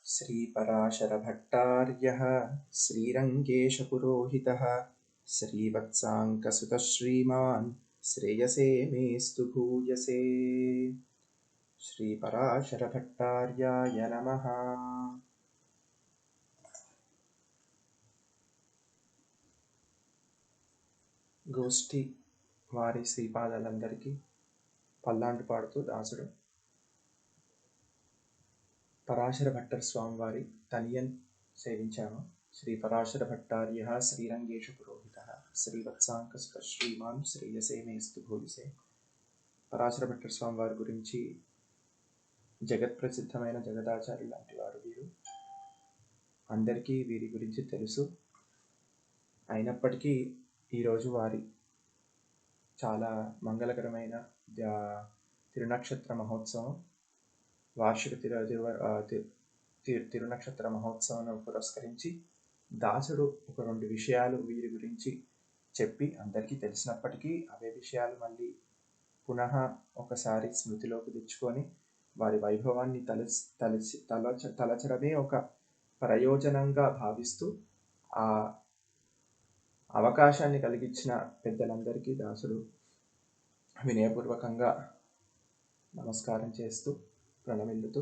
श्रीपराशरभट्टार्यः श्रीरङ्गेशपुरोहितः श्रीवत्साङ्कसुतः श्रीमान् श्रेयसे मेस्तु भूयसे। श्रीपराशरभट्टार्याय नमः। గోష్ఠి వారి శ్రీపాదాలందరికీ పల్లాండు పాడుతూ దాసుడు పరాశర భట్టర్ స్వామి వారి తనియన్ సేవించాము. శ్రీ పరాశర భట్టార్య శ్రీరంగేశ పురోహిత శ్రీవత్సాంకసుత శ్రీమాన్ శ్రేయసే మేస్తు భూయసే. పరాశర భట్టర్ స్వామి వారి గురించి జగత్ప్రసిద్ధమైన జగదాచార్యులు లాంటి వారు వీరు. అందరికీ వీరి గురించి తెలుసు. అయినప్పటికీ ఈరోజు వారి చాలా మంగళకరమైన తిరునక్షత్ర మహోత్సవం, వార్షిక తిరునక్షత్ర మహోత్సవం పురస్కరించి దాసుడు ఒక 2 విషయాలు వీరి గురించి చెప్పి అందరికీ తెలిసినప్పటికీ అవే విషయాలు మళ్ళీ పునః ఒకసారి స్మృతిలోకి తెచ్చుకొని వారి వైభవాన్ని తలచడమే ఒక ప్రయోజనంగా భావిస్తూ ఆ అవకాశాన్ని కలిగించిన పెద్దలందరికీ దాసుడు వినయపూర్వకంగా నమస్కారం చేస్తూ ప్రణమిల్లుతూ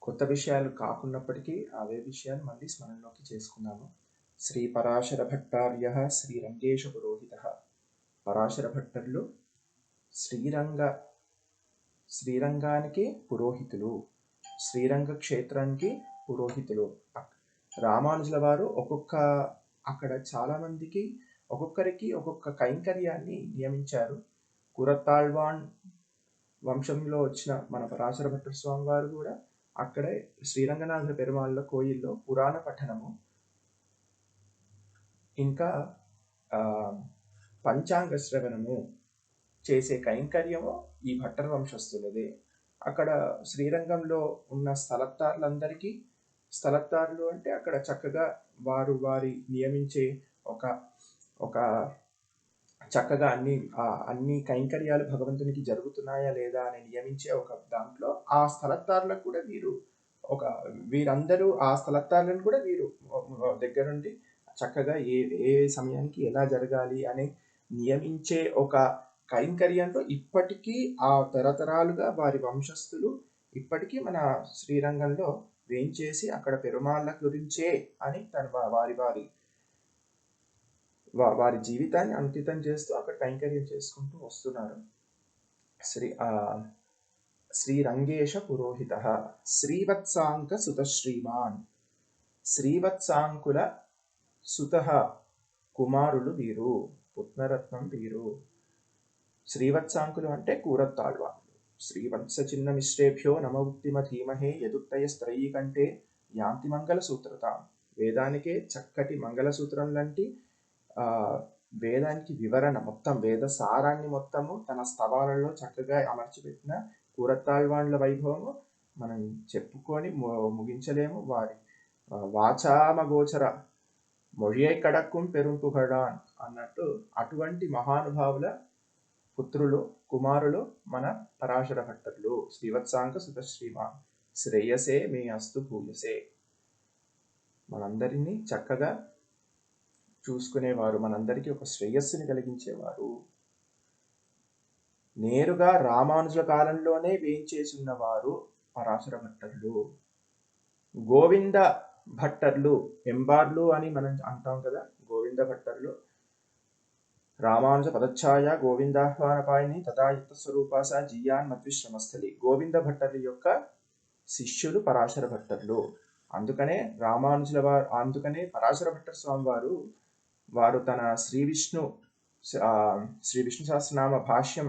కొత్త విషయాలు కాకున్నప్పటికీ అవే విషయాలు మళ్ళీ స్మరణలోకి చేసుకున్నాము. శ్రీ పరాశర భట్టార్య శ్రీరంగేశ పురోహిత. పరాశర భట్టర్లు శ్రీరంగానికి పురోహితులు, శ్రీరంగ క్షేత్రానికి పురోహితులు. రామానుజుల వారు అక్కడ చాలా మందికి ఒక్కొక్కరికి ఒక్కొక్క కైంకర్యాన్ని నియమించారు. కురతాళ్వాన్ వంశంలో వచ్చిన మన పరాశర భట్టర్ స్వామి వారు కూడా అక్కడే శ్రీరంగనాథ పెరుమాళ్ళ కోయిల్లో పురాణ పఠనము, ఇంకా పంచాంగ శ్రవణము చేసే కైంకర్యము ఈ భట్టర్ వంశస్థులదే. అక్కడ శ్రీరంగంలో ఉన్న స్థలత్తారులు అంటే అక్కడ చక్కగా వారి నియమించే ఒక చక్కగా అన్ని కైంకర్యాలు భగవంతునికి జరుగుతున్నాయా లేదా అని నియమించే ఒక దాంట్లో ఆ స్థలత్తారులకు కూడా వీరందరూ ఆ స్థలత్తారులను కూడా వీరు దగ్గరుండి చక్కగా ఏ సమయానికి ఎలా జరగాలి అని నియమించే ఒక కైంకర్యంలో ఇప్పటికీ ఆ తరతరాలుగా వారి వంశస్థులు ఇప్పటికీ మన శ్రీరంగంలో వేంచేసి అక్కడ పెరుమాళ్ళ గురించే అని వారి జీవితాన్ని అంకితం చేస్తూ అక్కడ కైంకర్యం చేసుకుంటూ వస్తున్నారు. శ్రీరంగేశ పురోహిత శ్రీవత్సాంక సుత శ్రీమాన్. శ్రీవత్సాంకుల సుత కుమారులు వీరు, పుత్నరత్నం వీరు. శ్రీవత్సాంకులు అంటే కూరత్తాళ్వాన్లు. శ్రీవత్స చిన్న మిశ్రేభ్యో నమవుక్తిమ ధీమహే యదుక్తయ స్త్రయీ కంటే యాంతి మంగళ సూత్రతాం. వేదానికే చక్కటి మంగళసూత్రం లాంటి వేదానికి వివరణ మొత్తం, వేద సారాన్ని మొత్తము తన స్తవాలలో చక్కగా అమర్చిపెట్టిన కూరత్తాళ్వాన్ల వైభవము మనం చెప్పుకొని ముగించలేము. వారి వాచామగోచర మొழியை కడక్కుం పెరుంపుగడాన్ అన్నట్టు అటువంటి మహానుభావుల పుత్రులు కుమారులు మన పరాశర భట్టర్లు. శ్రీవత్సాంక సుత శ్రీమాన్ శ్రేయసే మే అస్తు భూయసే. మనందరినీ చక్కగా చూసుకునేవారు, మనందరికీ ఒక శ్రేయస్సుని కలిగించేవారు. నేరుగా రామానుజుల కాలంలోనే వేంచేసున్నవారు పరాశర భట్టర్లు. గోవింద భట్టర్లు, ఎంబార్లు అని మనం అంటాం కదా. గోవింద భట్టర్లు రామానుజ పదఛాయ గోవిందాహ్వానపాయిని తదాయుక్త స్వరూపాస జీయాన్ మద్విశ్రమస్థలి. గోవింద భట్టర్ల యొక్క శిష్యులు పరాశర భట్టర్లు. అందుకనే పరాశర భట్టర్ స్వామి వారు తన శ్రీ విష్ణు సహస్రనామ భాష్యం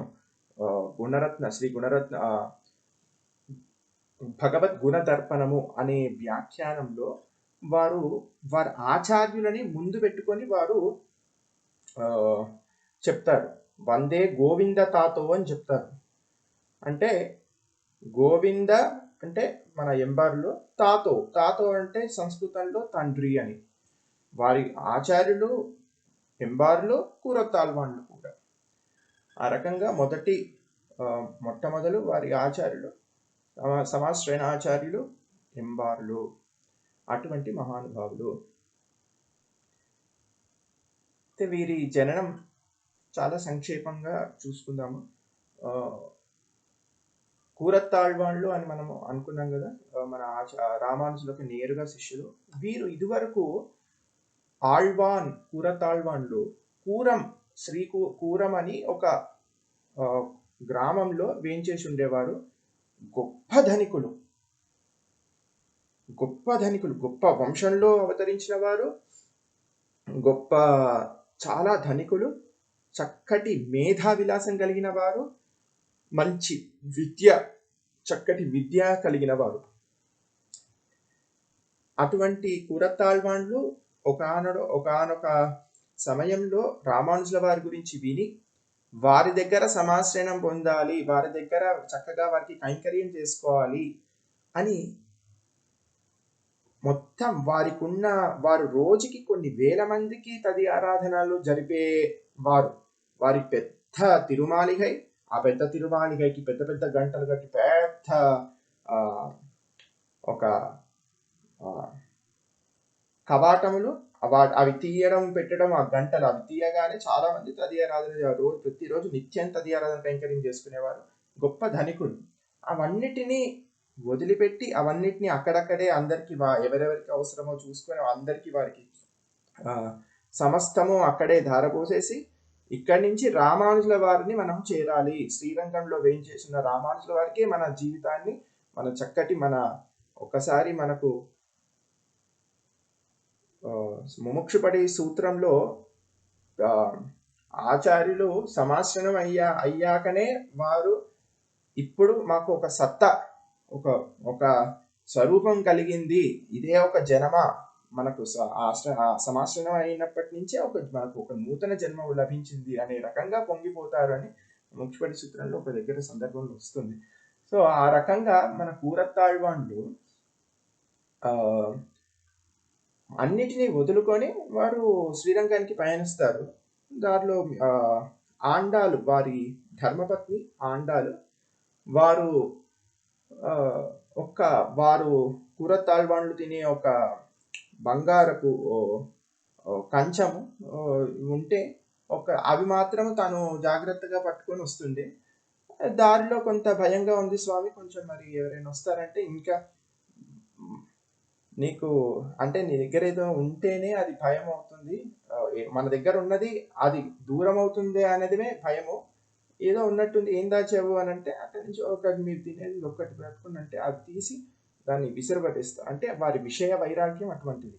భగవద్ గుణదర్పణము అనే వ్యాఖ్యానంలో వారి ఆచార్యులని ముందు పెట్టుకొని వారు చెప్తారు. వందే గోవింద తాతో అని చెప్తారు. అంటే గోవింద అంటే మన ఎంబార్లో, తాతో అంటే సంస్కృతంలో తండ్రి అని. వారి ఆచార్యులు ఎంబార్లు కూరతాళ్వాన్లు కూడా. ఆ రకంగా మొదటి మొట్టమొదలు వారి ఆచార్యులు సమాశ్రయణ ఆచార్యులు ఎంబార్లు, అటువంటి మహానుభావులు. అయితే వీరి జననం చాలా సంక్షేపంగా చూసుకుందాము. కూరత్తాళ్వాన్లు అని మనము అనుకున్నాం కదా, మన రామానుజులకు నేరుగా శిష్యులు. వీరు ఇదివరకు ఆళ్వాన్, కూరతాళ్వాన్లు కూరం, కూరం అని ఒక గ్రామంలో వేంచేసి ఉండేవారు. గొప్ప ధనికులు, గొప్ప వంశంలో అవతరించిన వారు, గొప్ప చాలా ధనికులు, చక్కటి మేధా విలాసం కలిగిన వారు, మంచి చక్కటి విద్య కలిగిన వారు. అటువంటి కూరత్తాళ్వాన్లు ఒకానొక సమయంలో రామానుజుల వారి గురించి విని వారి దగ్గర సమాశ్రయణం పొందాలి, వారి దగ్గర చక్కగా వారికి కైంకర్యం చేసుకోవాలి అని మొత్తం వారు రోజుకి కొన్ని వేల మందికి తది ఆరాధనలు జరిపేవారు. వారి పెద్ద తిరుమాలిగై, ఆ పెద్ద తిరుమాలిగైకి పెద్ద పెద్ద గంటలు కట్టి పెద్ద ఒక కవాటములు, అవి తీయడం పెట్టడం, ఆ గంటలు అవి తీయగానే చాలా మంది తది ఆరాధన ప్రతిరోజు నిత్యం తది ఆరాధన కైంకర్యం చేసుకునేవారు. గొప్ప ధనికులు. అవన్నిటినీ వదిలిపెట్టి అవన్నిటిని అక్కడక్కడే అందరికి ఎవరెవరికి అవసరమో చూసుకొని అందరికి వారికి సమస్తము అక్కడే ధారపోసేసి ఇక్కడి నుంచి రామానుజుల వారిని మనం చేరాలి, శ్రీరంగంలో వేయించేసిన రామానుజుల వారికి మన జీవితాన్ని మన చక్కటి ఒకసారి మనకు ముముక్షుపడి సూత్రంలో ఆచార్యులు సమాశ్రయం అయ్యాకనే వారు ఇప్పుడు మాకు ఒక సత్తా, ఒక స్వరూపం కలిగింది, ఇదే ఒక జన్మ మనకు సమాశ్రయం అయినప్పటి నుంచే మనకు ఒక నూతన జన్మ లభించింది అనే రకంగా పొంగిపోతారు అని ముముక్షుపడి సూత్రంలో ఒక దగ్గర సందర్భంలో వస్తుంది. సో ఆ రకంగా మన కూరత్తాళ్వాన్లు అన్నిటినీ వదులుకొని వారు శ్రీరంగానికి పయనిస్తారు. దారిలో ఆండాలు, వారి ధర్మపత్ని ఆండాలు, వారు కూరత్తాళ్వాన్లు తినే ఒక బంగారపు కంచము ఉంటే అవి మాత్రం తను జాగ్రత్తగా పట్టుకొని వస్తుంది. దారిలో కొంత భయంగా ఉంది స్వామి, కొంచెం మరి ఎవరైనా వస్తారంటే, ఇంకా నీకు అంటే నీ దగ్గర ఏదో ఉంటేనే అది భయం అవుతుంది, మన దగ్గర ఉన్నది అది దూరం అవుతుంది అనేదిమే భయము. ఏదో ఉన్నట్టుంది, ఏం దాచావు అని అంటే అక్కడి నుంచి మీరు తినేది ఒక్కటి పెట్టుకుని అంటే అది తీసి దాన్ని విసిరబడేస్తా. అంటే వారి విషయ వైరాగ్యం అటువంటిది.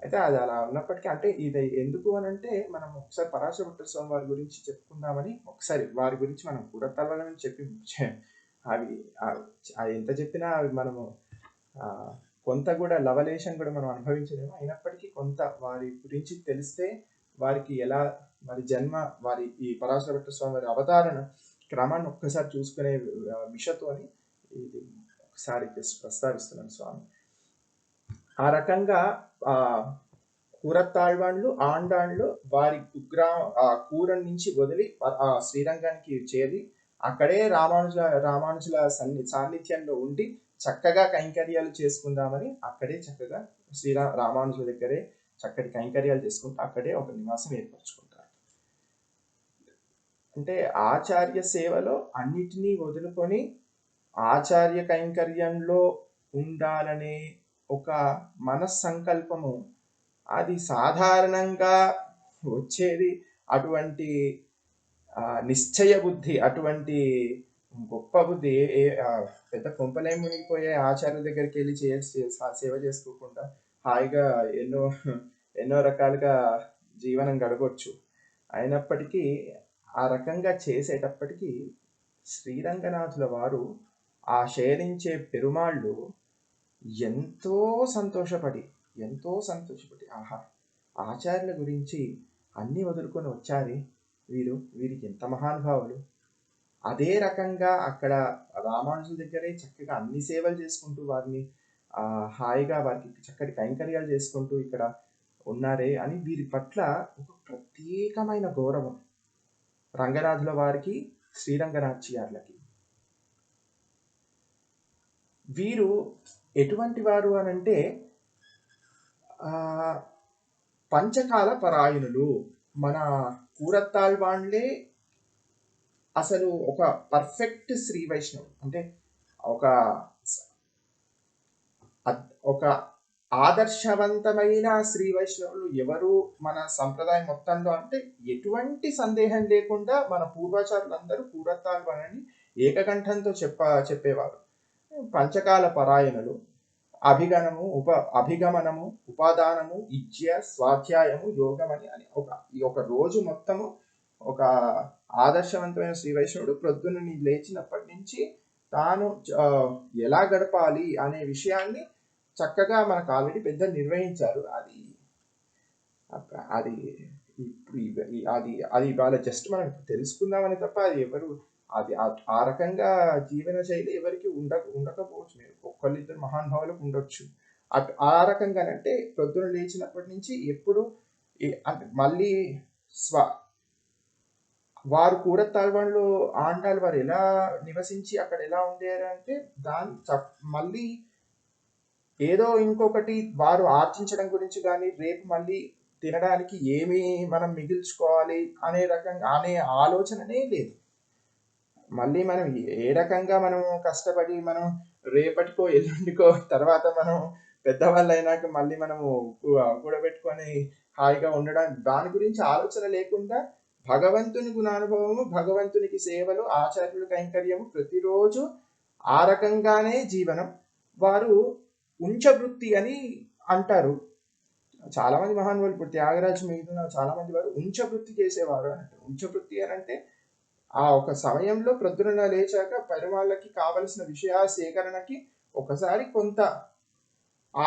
అయితే అది అలా ఉన్నప్పటికీ, అంటే ఇది ఎందుకు అని అంటే మనం ఒకసారి పరాశరభట్ట స్వామి వారి గురించి చెప్పుకుందామని, ఒకసారి వారి గురించి మనం కూరత్తాళ్వాన్లు చెప్పి అవి ఎంత చెప్పినా అవి మనము కొంత కూడా లవలేశం కూడా మనం అనుభవించలేము. అయినప్పటికీ కొంత వారి గురించి తెలిస్తే వారికి ఎలా వారి జన్మ, వారి ఈ పరాశరభట్ట స్వామి వారి అవతారణ క్రమాన్ని ఒక్కసారి చూసుకునే మిషతో అని ఇది ఒకసారి ప్రస్తావిస్తున్నాను స్వామి. ఆ రకంగా కూరత్తాళ్వాన్లు ఆండాళ్ళు వారి కూరం నుంచి వదిలి ఆ శ్రీరంగానికి చేరి అక్కడే రామానుజుల సాన్నిధ్యంలో ఉండి చక్కగా కైంకర్యాలు చేసుకుందామని అక్కడే చక్కగా రామానుజుల దగ్గరే చక్కటి కైంకర్యాలు చేసుకుంటూ అక్కడే ఒక నివాసం ఏర్పరచుకుంటారు. అంటే ఆచార్య సేవలో అన్నిటినీ వదులుకొని ఆచార్య కైంకర్యంలో ఉండాలనే ఒక మనస్సంకల్పము అది సాధారణంగా వచ్చేది. అటువంటి నిశ్చయ బుద్ధి, అటువంటి గొప్ప బుద్ధి పెద్ద కొంపలే మునిగిపోయే ఆచార్యుల దగ్గరికి వెళ్ళి సేవ చేసుకోకుండా హాయిగా ఎన్నో రకాలుగా జీవనం గడపవచ్చు. అయినప్పటికీ ఆ రకంగా చేసేటప్పటికీ శ్రీరంగనాథుల వారు ఆ శయనించే పెరుమాళ్ళు ఎంతో సంతోషపడి ఆహా, ఆచార్యుల గురించి అన్ని వదులుకొని వచ్చారే వీరికి ఎంత మహానుభావులు. అదే రకంగా అక్కడ రామానుజుల దగ్గరే చక్కగా అన్ని సేవలు చేసుకుంటూ వారిని హాయిగా వారికి చక్కటి కైంకర్యాలు చేసుకుంటూ ఇక్కడ ఉన్నారే అని వీరి పట్ల ఒక ప్రత్యేకమైన గౌరవం రంగనాథుల వారికి శ్రీరంగనాథ్యార్లకి. వీరు ఎటువంటి వారు అనంటే పంచకాల పరాయణులు. మన కూరత్తాళ్వాన్లే అసలు ఒక పర్ఫెక్ట్ శ్రీ వైష్ణవ్, అంటే ఒక ఒక ఆదర్శవంతమైన శ్రీ వైష్ణవులు ఎవరు మన సంప్రదాయం మొత్తంలో అంటే ఎటువంటి సందేహం లేకుండా మన పూర్వాచారులందరూ కూరత్తాళ్వాన్ని ఏకకంఠంతో చెప్పేవారు. పంచకాల పరాయణులు, అభిగమనము, ఉపాదానము, ఇజ్య, స్వాధ్యాయము, యోగమని అని ఒక రోజు మొత్తము ఒక ఆదర్శవంతమైన శ్రీ వైష్ణవుడు ప్రొద్దున లేచినప్పటి నుంచి తాను ఎలా గడపాలి అనే విషయాన్ని చక్కగా మనకు ఆల్రెడీ పెద్దలు నిర్వహించారు. అది అది అది అది ఇవాళ జస్ట్ మనం తెలుసుకుందామని తప్ప అది ఎవరు అది ఆ రకంగా జీవన శైలి ఎవరికి ఉండకపోవచ్చు. ఒక్కళ్ళిద్దరు మహానుభావులకు ఉండొచ్చు. ఆ రకంగానంటే ప్రొద్దున లేచినప్పటి నుంచి ఎప్పుడు అంటే మళ్ళీ వారు కూరత్తాళ్వాన్లో ఆండాళ్ళు వారు ఎలా నివసించి అక్కడ ఎలా ఉండేరు అంటే మళ్ళీ ఏదో ఇంకొకటి వారు ఆర్జించడం గురించి కానీ రేపు మళ్ళీ తినడానికి ఏమి మనం మిగిల్చుకోవాలి అనే ఆలోచననే లేదు. మళ్ళీ మనం ఏ రకంగా మనం కష్టపడి మనం రేపటికో ఎల్లుండికో తర్వాత మనం పెద్దవాళ్ళు అయినాక మళ్ళీ మనము కూడబెట్టుకొని హాయిగా ఉండడం దాని గురించి ఆలోచన లేకుండా భగవంతుని గుణానుభవము, భగవంతునికి సేవలు, ఆచార్యుల కైంకర్యము ప్రతిరోజు ఆ రకంగానే జీవనం. వారు ఉంచవృత్తి అని అంటారు. చాలా మంది మహానుభావులు, ఇప్పుడు త్యాగరాజు మీద చాలా మంది వారు ఉంచవృత్తి చేసేవారు అంటే ఉంచవృత్తి అని అంటే ఆ ఒక సమయంలో ప్రొద్దున లేచాక పరిమాళ్ళకి కావలసిన విషయాల సేకరణకి ఒకసారి కొంత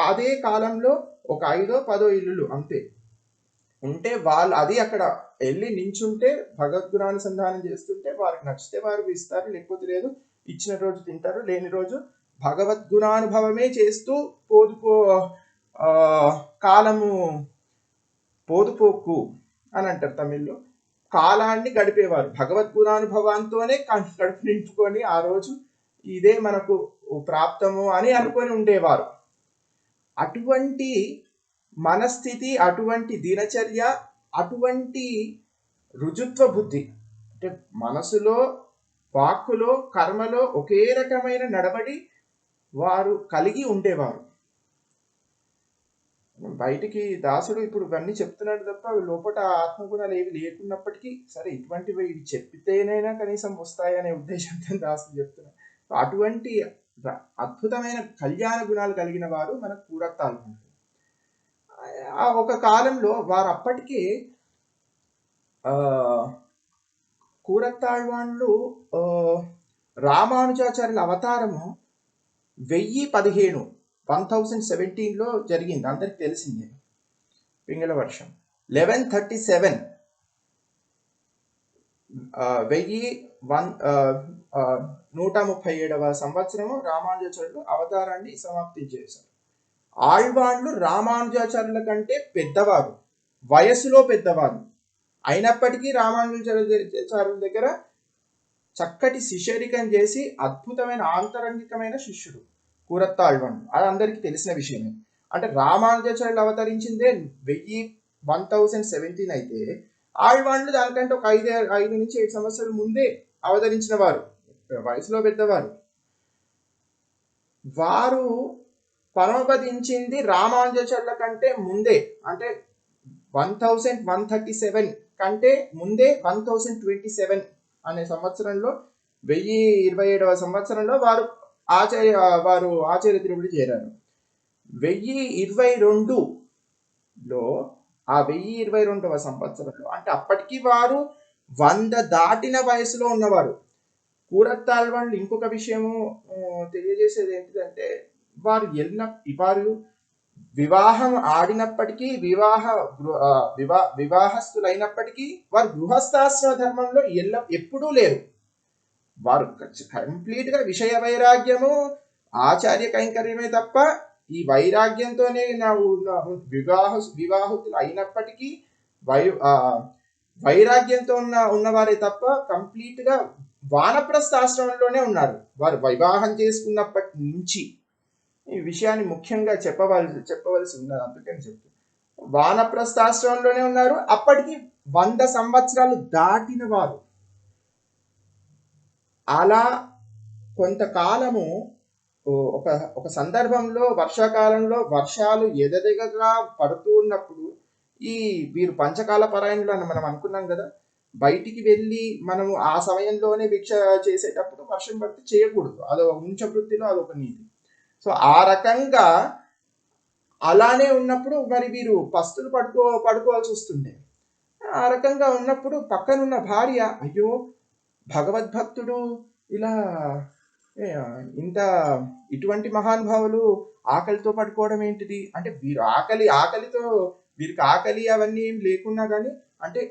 అదే కాలంలో ఒక 5 10 ఇల్లులు అంతే ఉంటే వాళ్ళు అది అక్కడ వెళ్ళి నించుంటే భగవద్గుణానుసంధానం చేస్తుంటే వారికి నచ్చితే వారు ఇస్తారు, లేకపోతే లేదు. ఇచ్చిన రోజు తింటారు, లేని రోజు భగవద్గుణానుభవమే చేస్తూ కాలము పోదుపోకు అని అంటారు తమిళ్లో. కాలాన్ని గడిపేవారు భగవద్గుణానుభవంతోనే కడుపు నింపుకొని ఆ రోజు ఇదే మనకు ప్రాప్తము అని అనుకొని ఉండేవారు. అటువంటి మనస్థితి, అటువంటి దినచర్య, అటువంటి రుజుత్వ బుద్ధి అంటే మనసులో, వాక్కులో, కర్మలో ఒకే రకమైన నడవడి వారు కలిగి ఉండేవారు. బయటికి దాసుడు ఇప్పుడు ఇవన్నీ చెప్తున్నాడు తప్ప లోపల ఆత్మగుణాలు ఏవి లేకున్నప్పటికీ సరే ఇటువంటివి ఇవి చెప్పితేనైనా కనీసం వస్తాయనే ఉద్దేశంతో దాసుడు చెప్తున్నాడు. అటువంటి అద్భుతమైన కళ్యాణ గుణాలు కలిగిన వారు మన కూరత్తాళ్వాన్లు. ఒక కాలంలో వారు అప్పటికే కూరత్తాళ్వాన్లు రామానుజాచార్యుల అవతారము 1017లో జరిగింది. అందరికి తెలిసిందే. పింగళ వర్షం 1137 1137వ సంవత్సరము రామానుజాచార్యులు అవతారాన్ని సమాప్తి చేశారు. ఆళ్వాన్లు రామానుజాచార్యుల కంటే పెద్దవారు, వయసులో పెద్దవారు అయినప్పటికీ రామానుజాచార్యుల దగ్గర చక్కటి శిష్యరికం చేసి అద్భుతమైన ఆంతరంగికమైన శిష్యుడు కూరత్తాళ్వాన్లు. అది అందరికీ తెలిసిన విషయమే. అంటే రామానుజాచార్యులు అవతరించిందే 1017 అయితే ఆళ్వాన్లు దానికంటే ఒక 5 నుంచి 7 సంవత్సరాల ముందే అవతరించిన వారు, వయసులో పెద్దవారు. వారు పరమపదించింది రామానుజాచార్యుల కంటే ముందే, అంటే 1137 కంటే ముందే 1027 అనే సంవత్సరంలో 1027వ సంవత్సరంలో వారు ఆచార్య తిరుపతి చేరారు. 1022లో ఆ 1022వ సంవత్సరంలో అంటే అప్పటికి వారు 100 దాటిన వయసులో ఉన్నవారు. కూరత్తాళ్వాన్లు ఇంకొక విషయము తెలియజేసేది ఏంటిదంటే వారు వివాహం ఆడినప్పటికీ వివాహస్తులైనప్పటికీ వారు గృహస్థాశ్రమ ధర్మంలో ఎప్పుడూ లేరు. వారు కంప్లీట్ గా విషయ వైరాగ్యము, ఆచార్య కైంకర్యమే తప్ప ఈ వైరాగ్యంతోనే వివాహతులు అయినప్పటికీ వైరాగ్యంతో ఉన్నవారే తప్ప కంప్లీట్ గా వానప్రస్థ ఆశ్రమంలోనే ఉన్నారు. వారు వివాహం చేసుకున్నప్పటి నుంచి ఈ విషయాన్ని ముఖ్యంగా చెప్పవలసి ఉన్నది, అందుకని చెప్తాను. వానప్రస్థాశ్రమంలోనే ఉన్నారు. అప్పటికి 100 సంవత్సరాలు దాటిన వారు. అలా కొంతకాలము ఒక ఒక సందర్భంలో వర్షాకాలంలో వర్షాలు ఎదదిగగా పడుతూ ఉన్నప్పుడు వీరు పంచకాల పరాయణులు అని మనం అనుకున్నాం కదా. బయటికి వెళ్ళి మనము ఆ సమయంలోనే భిక్ష చేసేటప్పుడు వర్షం పడితే చేయకూడదు, అదొక ఉంచ వృత్తిలో అదొక నీతి. సో ఆ రకంగా అలానే ఉన్నప్పుడు మరి వీరు పస్తులు పడుకోవాల్సి వస్తుండే. ఆ రకంగా ఉన్నప్పుడు పక్కనున్న భార్య, అయ్యో భగవద్భక్తుడు ఇలా ఇంత ఇటువంటి మహానుభావులు ఆకలితో పడుకోవడం ఏంటిది అంటే, వీరు ఆకలితో వీరికి ఆకలి అవన్నీ ఏం లేకున్నా కానీ అంటే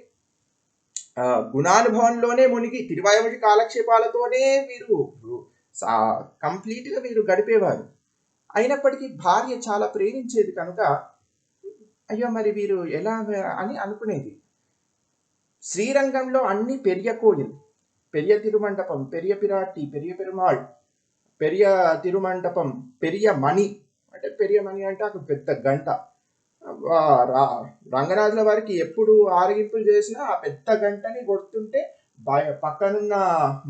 గుణానుభవంలోనే మునిగి తిరువాయుడి కాలక్షేపాలతోనే వీరు కంప్లీట్గా వీరు గడిపేవారు. అయినప్పటికీ భార్య చాలా ప్రేమించేది కనుక అయ్యో మరి వీరు ఎలా అని అనుకునేది. శ్రీరంగంలో అన్ని పెరియ కోయిల్, పెరియ తిరుమండపం, పెరియ పిరాటి, పెరియ పెరుమాళ్, పెరియ తిరుమండపం, పెరియ మణి అంటే పెరియ మణి అంటే అక్కడ పెద్ద గంట. రంగనాథుల వారికి ఎప్పుడు ఆరగింపులు చేసినా ఆ పెద్ద గంటని కొడుతుంటే పక్కనున్న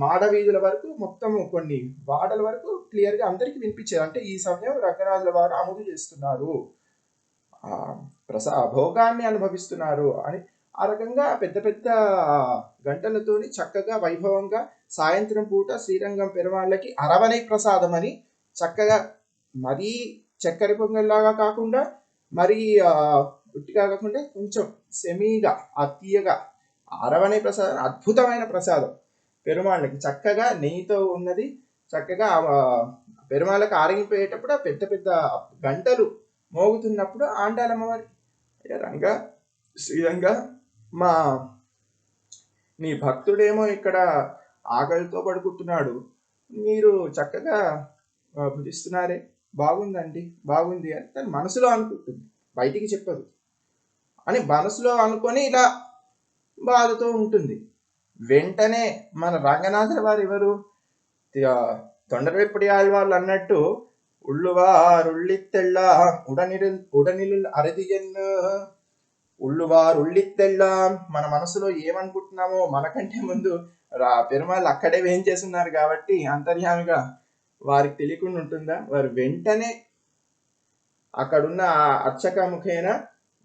మాడ వీధుల వరకు మొత్తం కొన్ని వాడల వరకు క్లియర్గా అందరికీ వినిపించేది. అంటే ఈ సమయం రంగనాథుల వారు అమలు చేస్తున్నారు, భోగాన్ని అనుభవిస్తున్నారు అని. ఆ రకంగా పెద్ద పెద్ద గంటలతోని చక్కగా వైభవంగా సాయంత్రం పూట శ్రీరంగం పెరుమాళ్ళకి అరవణై ప్రసాదం అని చక్కగా, మరీ చక్కెర పొంగల్లాగా కాకుండా మరీ ఉట్టిగా కాకుండా కొంచెం సెమీగా తీయగా అరవణై ప్రసాదం, అద్భుతమైన ప్రసాదం పెరుమాళ్ళకి. చక్కగా నెయ్యితో ఉన్నది. చక్కగా పెరుమాళ్ళకి ఆరగిపోయేటప్పుడు ఆ పెద్ద పెద్ద గంటలు మోగుతున్నప్పుడు ఆండాలమ్మవారి, రంగా శ్రీరంగా మా నీ భక్తుడేమో ఇక్కడ ఆకలితో పడుకుంటున్నాడు, మీరు చక్కగా భుజిస్తున్నారే, బాగుందండి బాగుంది అని తన మనసులో అనుకుంటుంది, బయటికి చెప్పదు అని మనసులో అనుకొని ఇలా బాధతో ఉంటుంది. వెంటనే మన రంగనాథుల వారు ఎవరు, తొండరవెప్పటి ఆళ్వాళ్ళు అన్నట్టు ఉళ్ళువారుళ్ళిత్తెళ్ళ ఉడనిలు అరదియన్ను, ఉళ్ళువారుళ్ళిత్తెళ్ళ, మన మనసులో ఏమనుకుంటున్నామో మనకంటే ముందు పెరుమాళ్ళు అక్కడే వేయించేస్తున్నారు కాబట్టి అంతర్యామిగా వారికి తెలియకుండా ఉంటుందా. వారు వెంటనే అక్కడున్న అర్చక ముఖేన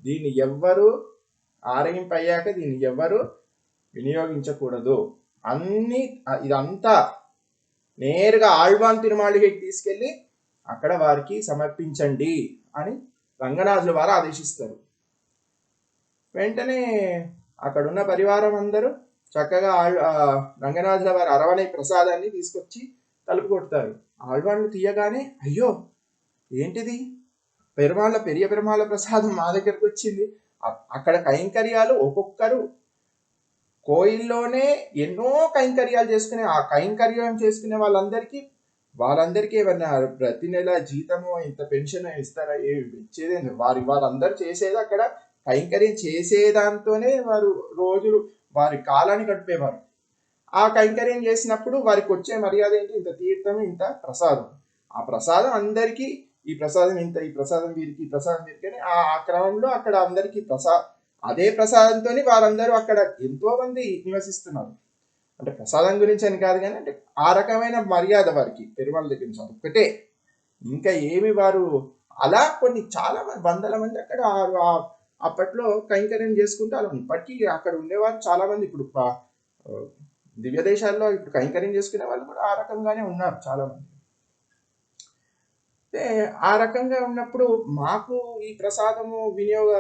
దీన్ని ఎవ్వరు ఆరగింపయ్యాక దీన్ని ఎవ్వరు వినియోగించకూడదు, ఇదంతా నేరుగా ఆళ్వాన్ తిరుమాళికి తీసుకెళ్ళి అక్కడ వారికి సమర్పించండి అని రంగనాథుల వారు ఆదేశిస్తారు. వెంటనే అక్కడున్న పరివారం అందరూ చక్కగా రంగనాథుల వారి అరవణై ప్రసాదాన్ని తీసుకొచ్చి తలుపు కొడతారు. ఆళ్వాళ్ళు తీయగానే అయ్యో ఏంటిది, పెరియ పెరుమాళ్ళ ప్రసాదం మా దగ్గరకు వచ్చింది. అక్కడ కైంకర్యాలు ఒక్కొక్కరు కోయిల్లోనే ఎన్నో కైంకర్యాలు చేసుకునే, ఆ కైంకర్యం చేసుకునే వాళ్ళందరికీ ఏమన్నా ప్రతి నెల జీతము ఇంత పెన్షన్ ఇస్తారా, ఇచ్చేదే వాళ్ళందరూ చేసేది అక్కడ కైంకర్యం చేసేదాంతోనే వారు రోజులు వారి కాలాన్ని గడిపేవారు. ఆ కైంకర్యం చేసినప్పుడు వారికి వచ్చే మర్యాద ఏంటి, ఇంత తీర్థం ఇంత ప్రసాదం, ఆ ప్రసాదం అందరికీ, ఈ ప్రసాదం ఇంత, ఈ ప్రసాదం వీరికి, ఈ ప్రసాదం వీరికి అని ఆ క్రమంలో అక్కడ అందరికీ అదే ప్రసాదంతో వారందరూ అక్కడ ఎంతో మంది నివసిస్తున్నారు. అంటే ప్రసాదం గురించి అని కాదు కానీ అంటే ఆ రకమైన మర్యాద వారికి పెరుమాళ్ళ దగ్గర నుంచి ఒక్కటే, ఇంకా ఏమి వారు అలా కొన్ని చాలా వందల మంది అక్కడ అప్పట్లో కైంకర్యం చేసుకుంటూ అలా ఇప్పటికీ అక్కడ ఉండేవారు చాలా మంది. ఇప్పుడు దివ్య దేశాల్లో ఇప్పుడు కైంకర్యం చేసుకునే వాళ్ళు కూడా ఆ రకంగానే ఉన్నారు చాలా మంది. ఆ రకంగా ఉన్నప్పుడు మాకు ఈ ప్రసాదము వినియోగ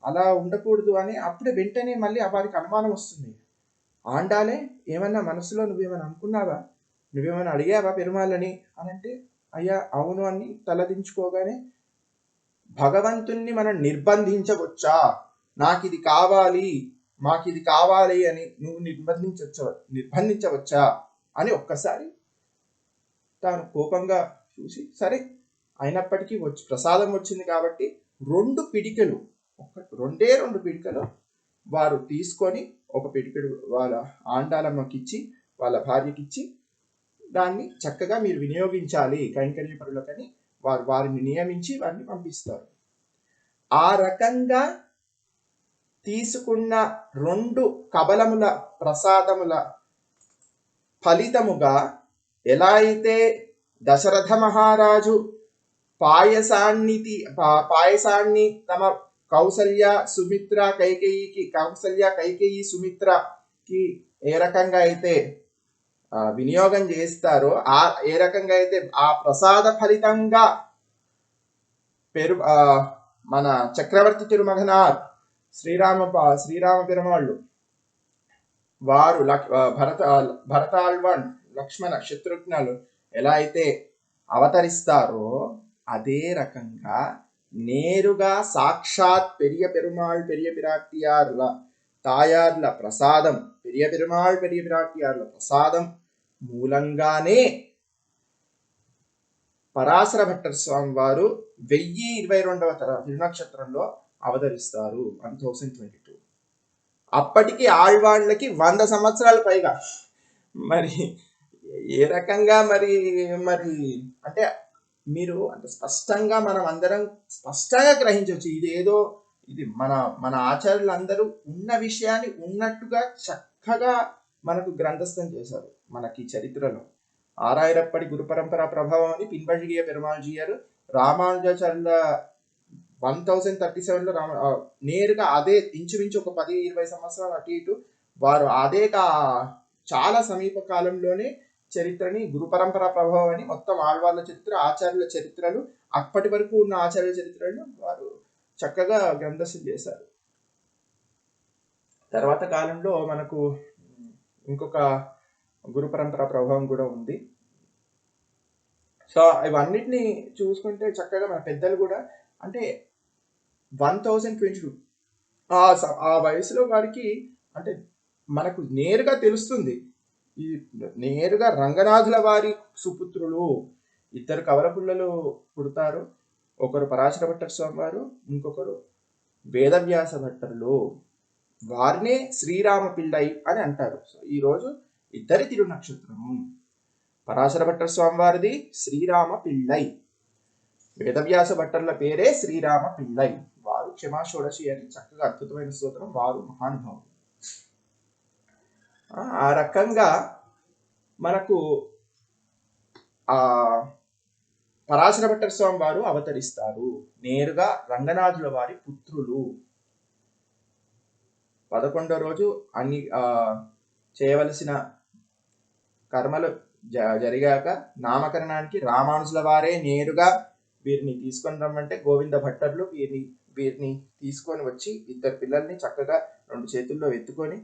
అలా ఉండకూడదు అని అప్పుడే వెంటనే మళ్ళీ వారికి అనుమానం వస్తుంది. ఆండాలే ఏమన్నా మనసులో నువ్వేమైనా అనుకున్నావా, నువ్వేమైనా అడిగావా పెరుమాళ్ళని అని అంటే, అయ్యా అవును అని తలదించుకోగానే, భగవంతుణ్ణి మనం నిర్బంధించవచ్చా, నాకిది కావాలి మాకిది కావాలి అని నువ్వు నిర్బంధించవచ్చా అని ఒక్కసారి తాను కోపంగా చూసి, సరే అయినప్పటికీ ప్రసాదం వచ్చింది కాబట్టి 2 పిడికెలు వారు తీసుకొని ఒక పిడికెడు వాళ్ళ ఆండాలమ్మకిచ్చి వాళ్ళ భార్యకి ఇచ్చి దాన్ని చక్కగా మీరు వినియోగించాలి కైంకర్య పరులకని వారిని నియమించి వారిని పంపిస్తారు. ఆ రకంగా తీసుకున్న 2 కబలముల ప్రసాదముల ఫలితముగా ఎలా అయితే దశరథ మహారాజు పాయసాన్ని తమ కౌసల్య కైకేయి సుమిత్రకి ఏ రకంగా అయితే వినియోగం చేస్తారో ఏ రకంగా అయితే ఆ ప్రసాద ఫలితంగా మన చక్రవర్తి తిరుమగనార్ శ్రీరామ పెరుమాళ్ళు వారు భరతాళ్వాన్ లక్ష్మణ శత్రుఘ్నులు ఎలా అయితే అవతరిస్తారో అదే రకంగా నేరుగా సాక్షాత్ పెరియ పిరాట్టియార్ల తాయార్ల ప్రసాదం పెరియ పిరాట్టియార్ల ప్రసాదం మూలంగానే పరాశర భట్టర్ స్వామి వారు 1022వ తిరునక్షత్రంలో అవతరిస్తారు 1022. అప్పటికి ఆళ్వాళ్ళకి 100 సంవత్సరాలు పైగా. మరి ఏ రకంగా మరి అంటే మీరు అంత స్పష్టంగా మనం అందరం స్పష్టంగా గ్రహించవచ్చు. ఇది మన ఆచార్యులందరూ ఉన్న విషయాన్ని ఉన్నట్టుగా చక్కగా మనకు గ్రంథస్థం చేశారు. మనకి చరిత్రలో ஆறாயிரப்படி குரு பரம்பரா ప్రభావం అని పిన్బజిగియ పెరుమాళ్ రామానుజాచార్యుల 1037లో నేరుగా అదే ఇంచుమించు ఒక 10-20 సంవత్సరాలు అటు ఇటు వారు అదే చాలా సమీప కాలంలోనే చరిత్రని గురు పరంపరా ప్రభావం అని మొత్తం ఆళ్వార్ల చరిత్ర ఆచార్యుల చరిత్రలు అప్పటి వరకు ఉన్న ఆచార్యుల చరిత్రలను వారు చక్కగా గ్రంథస్థం చేశారు. తర్వాత కాలంలో మనకు ఇంకొక గురు పరంపరా ప్రభావం కూడా ఉంది. సో ఇవన్నిటిని చూసుకుంటే చక్కగా మన పెద్దలు కూడా అంటే 1022 ఆ వయసులో వారికి అంటే మనకు నేరుగా తెలుస్తుంది. ఈ నేరుగా రంగనాథుల వారి సుపుత్రులు 2 కవల పిల్లలు పుడతారు. ఒకరు పరాశర భట్టర్ స్వామి వారు, ఇంకొకరు వేదవ్యాస భట్టరులు. వారినే శ్రీరామ పిళ్ళై అని అంటారు. సో ఈరోజు 2 తిరునక్షత్రము. పరాశర భట్టర్ స్వామి వారిది శ్రీరామ పిళ్ళై, వేదవ్యాస భట్టర్ల పేరే శ్రీరామ పిళ్ళై. వారు క్షమాషోడశి అని చక్కగా అద్భుతమైన స్తోత్రం. వారు మహానుభావులు. ఆ రకంగా మనకు పరాశర భట్టర్ స్వామి వారు అవతరిస్తారు. నేరుగా రంగనాథుల వారి పుత్రులు. 11వ రోజు అన్ని చేయవలసిన కర్మలు జరిగాక నామకరణానికి రామానుజుల వారే నేరుగా వీరిని తీసుకొని రమ్మంటే గోవింద భట్టర్లు వీరిని తీసుకొని వచ్చి 2 పిల్లల్ని చక్కగా 2 చేతుల్లో ఎత్తుకొని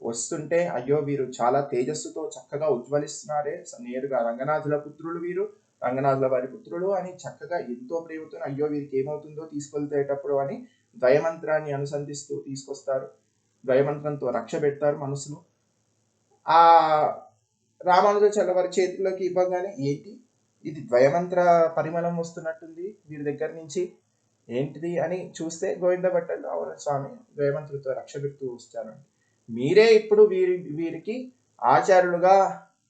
వస్తుంటే అయ్యో వీరు చాలా తేజస్సుతో చక్కగా ఉజ్వలిస్తున్నారే, నేరుగా రంగనాథుల పుత్రులు వీరు, రంగనాథుల వారి పుత్రులు అని చక్కగా ఎంతో ప్రేమతో అయ్యో వీరికి ఏమవుతుందో తీసుకెళ్తేటప్పుడు అని ద్వయమంత్రాన్ని అనుసంధిస్తూ తీసుకొస్తారు. ద్వయమంత్రంతో రక్ష పెడతారు మనసును. ఆ రామానుజాచార్యుల వారి చేతుల్లోకి ఇవ్వగానే ఏంటి ఇది ద్వయమంత్ర పరిమళం వస్తున్నట్టుంది వీరి దగ్గర నుంచి, ఏంటిది అని చూస్తే గోవింద భట్టర్లు అవును స్వామి ద్వయమంత్రులతో రక్ష పెడుతూ వస్తారు, మీరే ఇప్పుడు వీరికి ఆచార్యులుగా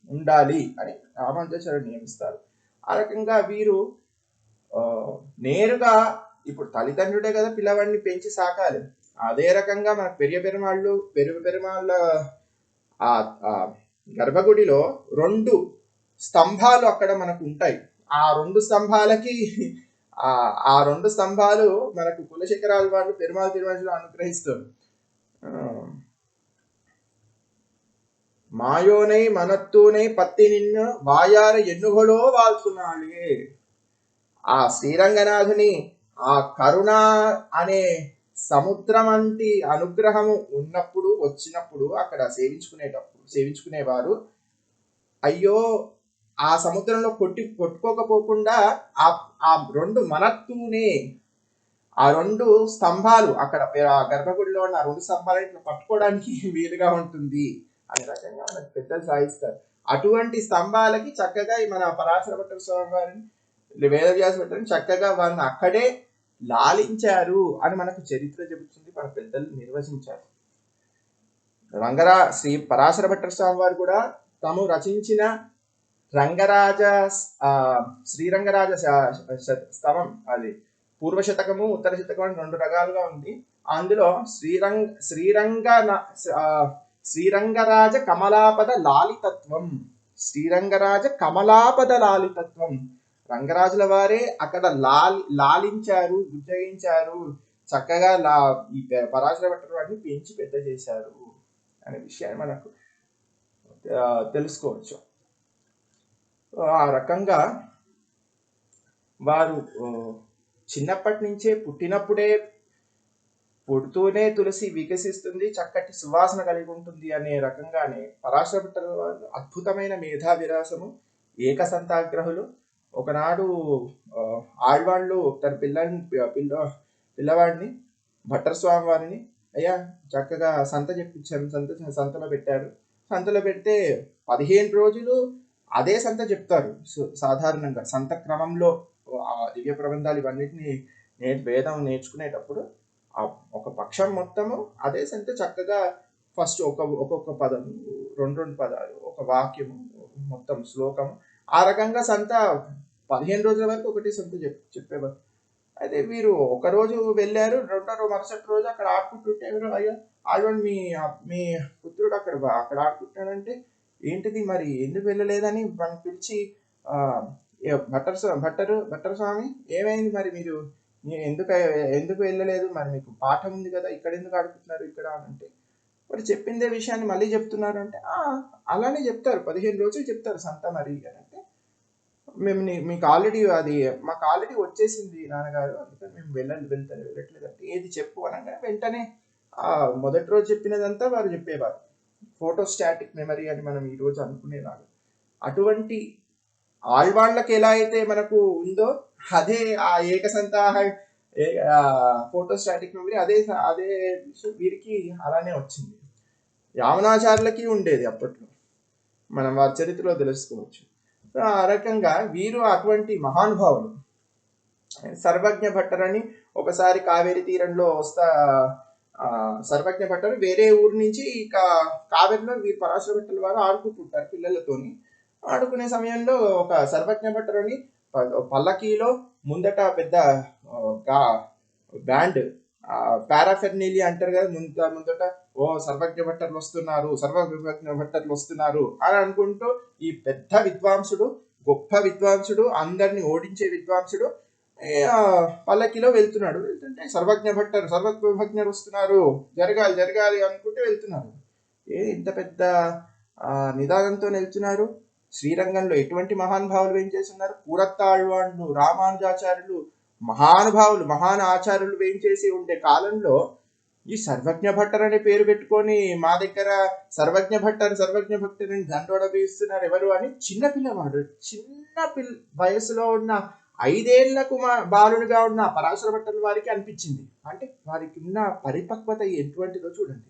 ఉండాలి అని రామానుజాచార్యులు నియమిస్తారు. ఆ రకంగా వీరు నేరుగా ఇప్పుడు తల్లిదండ్రుడే కదా పిల్లవాడిని పెంచి సాకాలి. అదే రకంగా మన పెరుమాళ్ళ ఆ గర్భగుడిలో 2 స్తంభాలు అక్కడ మనకు ఉంటాయి. ఆ 2 స్తంభాలకి ఆ 2 స్తంభాలు మనకు కులశేఖరాల వాళ్ళు పెరుమాళ్ తిరుమలలో అనుగ్రహిస్తారు. మాయోనై మనత్తూనై పత్తి నిన్ను వాయార ఎన్నుగలో వాల్చున్నాళ్ళే. ఆ శ్రీరంగనాథుని ఆ కరుణ అనే సముద్రం వంటి అనుగ్రహము వచ్చినప్పుడు అక్కడ సేవించుకునేవారు అయ్యో ఆ సముద్రంలో కొట్టుకోకపోకుండా ఆ 2 మనత్తూనే ఆ 2 స్తంభాలు అక్కడ గర్భగుడిలో ఉన్న 2 స్తంభాలు పట్టుకోవడానికి వీలుగా ఉంటుంది అనే రకంగా మనకు పెద్దలు సాగిస్తారు. అటువంటి స్తంభాలకి చక్కగా మన పరాశర భట్టర్ స్వామి వారిని వేదవ్యాస భట్టరిని చక్కగా వారిని అక్కడే లాలించారు అని మనకు చరిత్ర చెబుతుంది. మన పెద్దలు నిర్వచించారు. శ్రీ పరాశర భట్టర్ స్వామి వారు కూడా తాము రచించిన రంగరాజ శ్రీరంగరాజ స్తవం, అది పూర్వ శతకము ఉత్తర శతకం అని 2 రకాలుగా ఉంది. అందులో శ్రీరంగరాజ కమలాపద లాలితత్వం, శ్రీరంగరాజ కమలాపద లాలితత్వం, రంగరాజుల వారే అక్కడ లాలించారు, ఉజ్జయించారు, చక్కగా ఈ పరాశర భట్టర్ వారిని పెంచి పెద్ద చేశారు అనే విషయాన్ని మనకు తెలుసుకోవచ్చు. ఆ రకంగా వారు చిన్నప్పటి నుంచే పుడుతూనే తులసి వికసిస్తుంది, చక్కటి సువాసన కలిగి ఉంటుంది అనే రకంగానే పరాశర భట్టర్ వారు అద్భుతమైన మేధా విలాసము, ఏకసంతాగ్రహులు. ఒకనాడు ఆళ్వాళ్ళు తన పిల్లవాడిని భట్టర్ స్వామి వారిని, అయ్యా చక్కగా సంత చెప్పించాను, సంతలో పెట్టారు. సంతలో పెడితే 15 రోజులు అదే సంత చెప్తారు. సాధారణంగా సంత క్రమంలో ఆ దివ్య ప్రబంధాలు ఇవన్నిటిని వేదం నేర్చుకునేటప్పుడు ఒక పక్షం మొత్తము అదే సంత చక్కగా ఫస్ట్ ఒక్కొక్క పదం, 2 పదాలు, ఒక వాక్యము, మొత్తం శ్లోకము, ఆ రకంగా సంత 15 రోజుల వరకు ఒకటి సంత చెప్పేవారు. అయితే వీరు ఒకరోజు వెళ్ళారు, మరుసటి రోజు అక్కడ ఆడుకుంటుంటే అయ్యా ఆల్వాడు మీ పుత్రుడు అక్కడ ఆడుకుంటాడంటే ఏంటిది మరి ఎందుకు వెళ్ళలేదని మనం పిలిచి భట్టర్ స్వామి ఏమైంది మరి మీరు ఎందుకు వెళ్ళలేదు, మరి మీకు పాఠం ఉంది కదా, ఇక్కడ ఎందుకు ఆడుకుంటున్నారు ఇక్కడ అంటే, మరి చెప్పిందే విషయాన్ని మళ్ళీ చెప్తున్నారు అంటే అలానే చెప్తారు, 15 రోజులు చెప్తారు సంత మరి అంటే, మేము మాకు ఆల్రెడీ వచ్చేసింది నాన్నగారు, అందుకని మేము వెళ్ళట్లేదు అంటే, ఏది చెప్పు అనగా వెంటనే మొదటి రోజు చెప్పినదంతా వారు చెప్పేవారు. ఫోటోస్టాటిక్ మెమరీ అని మనం ఈరోజు అనుకునేలాగా అటువంటి ఆళ్వాళ్ళకి ఎలా అయితే మనకు ఉందో అదే ఆ ఏకసంతాహ ఫోటోస్టాటిక్ మెమరీ అదే వీరికి అలానే వచ్చింది. యావనాచార్యులకి ఉండేది అప్పట్లో, మనం వారి చరిత్రలో తెలుసుకోవచ్చు. ఆ రకంగా వీరు అటువంటి మహానుభావులు. సర్వజ్ఞ భట్టర్ అని ఒకసారి కావేరి తీరంలో సర్వజ్ఞ భట్టర్ వేరే ఊరు నుంచి కావేరిలో వీరు పరాశర భట్టర్ వారు ఆడుకుంటుంటారు పిల్లలతోని. ఆడుకునే సమయంలో ఒక సర్వజ్ఞ భట్టర్ అని పల్లకీలో ముందట పెద్ద బ్యాండ్, పారాఫెర్నీలియా అంటారు కదా, ముందట సర్వజ్ఞ భట్టర్లు వస్తున్నారు అని అనుకుంటూ ఈ పెద్ద విద్వాంసుడు, గొప్ప విద్వాంసుడు, అందరిని ఓడించే విద్వాంసుడు పల్లకిలో వెళ్తుంటే సర్వజ్ఞ భట్టర్ వస్తున్నారు, జరగాలి అనుకుంటే వెళ్తున్నారు. ఇంత పెద్ద నిదానంతో వెళ్తున్నారు. శ్రీరంగంలో ఎటువంటి మహానుభావులు ఏం చేస్తున్నారు, కూరత్తాళ్వాళ్ళు, రామానుజాచార్యులు, మహానుభావులు, మహాన్ ఆచార్యులు వేయించేసి ఉండే కాలంలో ఈ సర్వజ్ఞ భట్టర్ అనే పేరు పెట్టుకొని మా దగ్గర సర్వజ్ఞ భట్టర్ అని దండోడ వేస్తున్నారు ఎవరు అని చిన్న వయసులో ఉన్న 5 ఏళ్లకు బాలుడిగా ఉన్న పరాశర భట్టర్ వారికి అనిపించింది. అంటే వారికి ఉన్న పరిపక్వత ఎటువంటిదో చూడండి.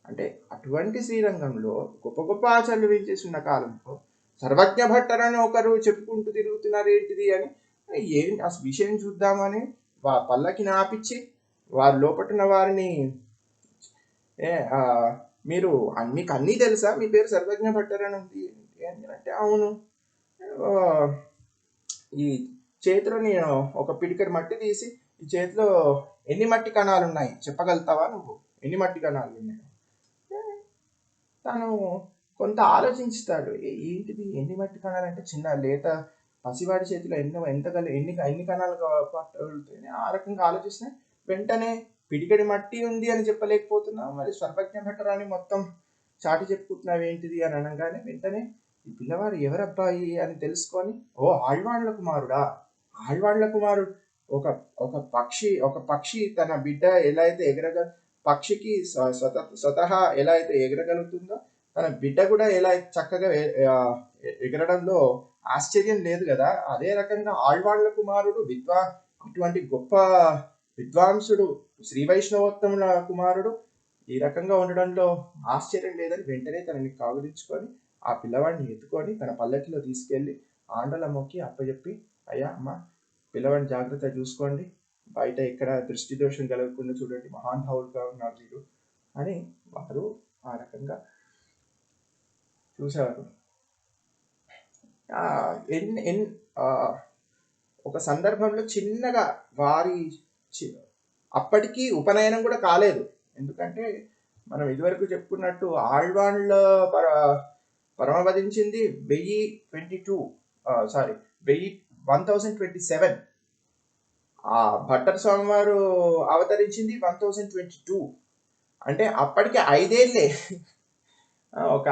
అంటే అటువంటి శ్రీరంగంలో గొప్ప గొప్ప ఆచార్యులు వేయించేసి ఉన్న కాలంలో సర్వజ్ఞ భట్టర్ అని ఒకరు చెప్పుకుంటూ తిరుగుతున్నారు ఏంటిది అని ఆ విషయం చూద్దామని పల్లకిని ఆపిచ్చి వారి లోపటున్న వారిని మీకు అన్నీ తెలుసా, మీ పేరు సర్వజ్ఞ భట్టర్ అని ఉంది అంటే, అవును, ఈ చేతిలో నేను ఒక పిడికడి మట్టి తీసి ఈ చేతిలో ఎన్ని మట్టి కణాలు ఉన్నాయి చెప్పగలుగుతావా, నువ్వు ఎన్ని మట్టి కణాలు ఉన్నాయి? తను కొంత ఆలోచిస్తాడు, ఏంటిది ఎన్ని మట్టి కణాలు అంటే, చిన్న లేత పసివాడి చేతిలో ఎన్ని కణాలు పట్టగలుగుతాయని ఆ రకంగా ఆలోచిస్తే వెంటనే పిడికడి మట్టి ఉంది అని చెప్పలేకపోతున్నావు, మరి సర్వజ్ఞ భట్టర్ అని మొత్తం చాటి చెప్పుకుంటున్నావు ఏంటిది అని అనగానే వెంటనే ఈ పిల్లవాడు ఎవరబ్బాయి అని తెలుసుకొని, ఆళ్వాళ్ల కుమారుడా, ఆళ్వాళ్ల కుమారుడు, ఒక పక్షి తన బిడ్డ ఎలా అయితే పక్షికి స్వతహా ఎలా అయితే ఎగరగలుగుతుందో తన బిడ్డ కూడా ఎలా చక్కగా ఎగరడంలో ఆశ్చర్యం లేదు కదా, అదే రకంగా ఆళ్వాళ్ల కుమారుడు అటువంటి గొప్ప విద్వాంసుడు, శ్రీ వైష్ణవోత్తముల కుమారుడు ఈ రకంగా ఉండడంలో ఆశ్చర్యం లేదని వెంటనే తనని కాగులించుకొని ఆ పిల్లవాడిని ఎత్తుకొని తన పల్లకిలో తీసుకెళ్లి ఆండల మొక్కి అప్పచెప్పి, అయ్యా అమ్మ పిల్లవాడిని జాగ్రత్త చూసుకోండి, బయట ఎక్కడ దృష్టి దోషం కలగకుండా చూడండి, మహానుభావులుగా ఉన్నారు వీరు అని వారు ఆ రకంగా చూసేవారు. ఆ, ఎన్ ఎన్ ఆ, ఒక సందర్భంలో చిన్నగా వారి చి- అప్పటికి ఉపనయనం కూడా కాలేదు. ఎందుకంటే మనం ఇదివరకు చెప్పుకున్నట్టు ఆళ్వాన్ల పరమపదించింది 1022, సారీ 1027. ఆ భట్టర్ స్వామి వారు అవతరించింది 1022. అంటే అప్పటికి 5 ఏళ్ళే, ఒక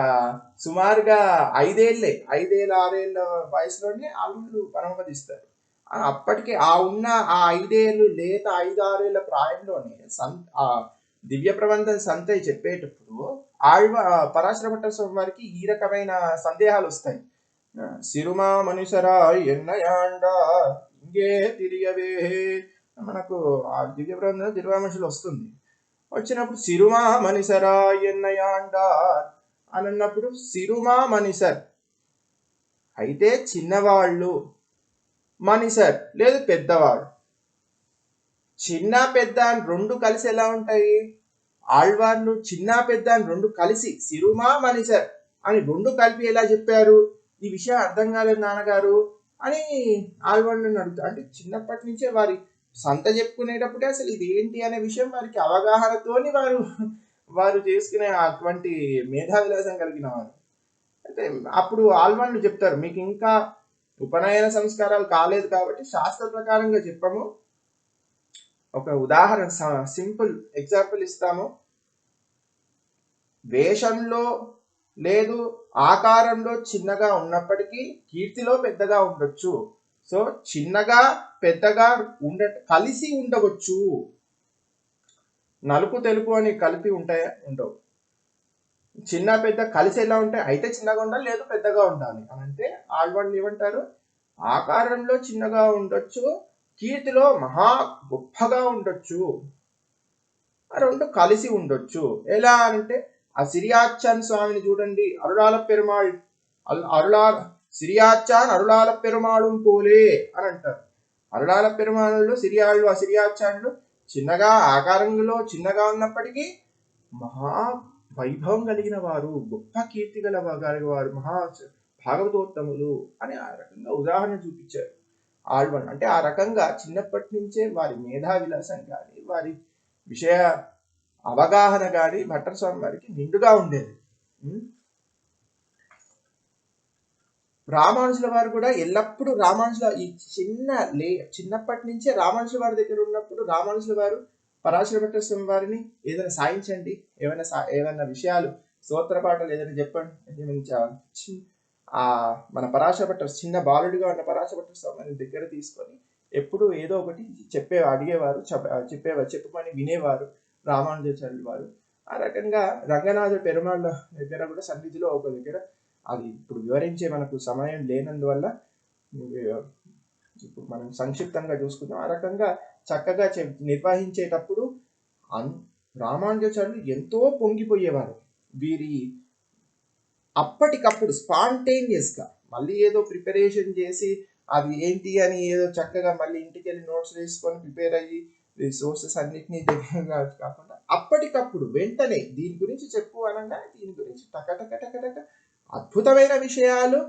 సుమారుగా 5 ఏళ్ళే, 5 ఏళ్ళ 6 ఏళ్ళ వయసులోనే ఆళ్ళు పరమపదిస్తారు. అప్పటికి ఉన్న ఆ 5 ఏళ్ళు లేత 5-6 ఏళ్ళ ప్రాయంలోనే ఆ దివ్య ప్రబంధం సంతయి చెప్పేటప్పుడు పరాశర భట్ట స్వామి వారికి ఈ రకమైన సందేహాలు వస్తాయి. సిరుమా మనుషరా ఎన్నయాండా ఇంగే తిరియవే, మనకు ఆ దివ్య ప్రబంధం తిరువామనుషులు వస్తుంది. వచ్చినప్పుడు సిరుమా మనిషరా ఎన్నయాండా అని అన్నప్పుడు సిరుమా మనిషర్ అయితే చిన్నవాళ్ళు, మనిషర్ లేదు పెద్దవాళ్ళు. చిన్న పెద్ద అని రెండు కలిసి ఎలా ఉంటాయి? ఆళ్వార్లు చిన్న పెద్ద అని రెండు కలిసి సిరుమా మనిషర్ అని రెండు కలిపి ఎలా చెప్పారు? ఈ విషయం అర్థం కాలేదు నాన్నగారు అని ఆళ్వార్లను అడుగుతారు. అంటే చిన్నప్పటి నుంచే వారి సంత చెప్పుకునేటప్పుడే అసలు ఇది ఏంటి అనే విషయం వారికి అవగాహనతోని వారు చేసుకునే అటువంటి మేధా విలాసం కలిగిన వారు. అయితే అప్పుడు ఆళ్వార్లు చెప్తారు, మీకు ఇంకా ఉపనయన సంస్కారాలు కాలేదు కాబట్టి శాస్త్ర ప్రకారంగా చెప్పము, ఒక ఉదాహరణ సింపుల్ ఎగ్జాంపుల్ ఇస్తాము. వేషంలో లేదు ఆకారంలో చిన్నగా ఉన్నప్పటికీ కీర్తిలో పెద్దగా ఉండొచ్చు. సో చిన్నగా పెద్దగా కలిసి ఉండవచ్చు. నలుపు తెలుపు అని కలిపి ఉంటాయా? ఉండవు. చిన్న పెద్ద కలిసి ఎలా ఉంటాయి? అయితే చిన్నగా ఉండాలి, లేదు పెద్దగా ఉండాలి అని అంటే ఆళ్వాళ్ళు ఏమంటారు? ఆకారంలో చిన్నగా ఉండొచ్చు, కీర్తిలో మహా గొప్పగా ఉండొచ్చు, రెండు కలిసి ఉండొచ్చు. ఎలా అంటే ఆ సిరియాచాన్ స్వామిని చూడండి, అరుళాల పెరుమాళ్ సిరియాచాన్ అరుళాల పెరుమాళం పోలే అని అంటారు. అరుళాల పెరుమాళ్ళు సిరియాళ్ళు, ఆ సిరియాచాన్లు చిన్నగా ఆకారంలో చిన్నగా ఉన్నప్పటికీ మహా వైభవం కలిగిన వారు, గొప్ప కీర్తి గల వారు, మహా భాగవతోత్తములు అని ఆ రకంగా ఉదాహరణ చూపించారు ఆళ్వాన్. అంటే ఆ రకంగా చిన్నప్పటి నుంచే వారి మేధా విలాసం కానీ వారి విషయ అవగాహన కానీ భట్టర్ స్వామి వారికి నిండుగా ఉండేది. రామానుజుల వారు కూడా ఎల్లప్పుడూ రామానుజుల ఈ చిన్నప్పటి నుంచే రామానుజుల వారి దగ్గర ఉన్నప్పుడు రామానుజుల వారు పరాశర భట్ట స్వామి వారిని ఏదైనా సాయించండి, ఏమైనా విషయాలు స్తోత్ర పాటలు ఏదైనా చెప్పండి, మన పరాశర భట్ట చిన్న బాలుడిగా ఉన్న పరాశర భట్ట స్వామిని దగ్గర తీసుకొని ఎప్పుడు ఏదో ఒకటి అడిగేవారు, చెప్పమని వినేవారు రామానుజాచార్యులు వారు. ఆ రకంగా రంగనాథ పెరుమాళ్ళ దగ్గర కూడా సన్నిధిలో ఒక దగ్గర, అది ఇప్పుడు వివరించే మనకు సమయం లేనందువల్ల ఇప్పుడు మనం సంక్షిప్తంగా చూసుకుందాం. ఆ రకంగా చక్కగా నిర్వహించేటప్పుడు రామానుజాచార్యులు ఎంతో పొంగిపోయేవారు. వీరి అప్పటికప్పుడు స్పాంటేనియస్గా మళ్ళీ ఏదో ప్రిపరేషన్ చేసి అది ఏంటి అని ఏదో చక్కగా మళ్ళీ ఇంటికి వెళ్ళి నోట్స్ వేసుకొని ప్రిపేర్ అయ్యి సోర్సెస్ అన్నిటినీ దగ్గర కాకుండా అప్పటికప్పుడు వెంటనే దీని గురించి చెప్పు అనగానే దీని గురించి టకటక అద్భుతమైన విషయాలు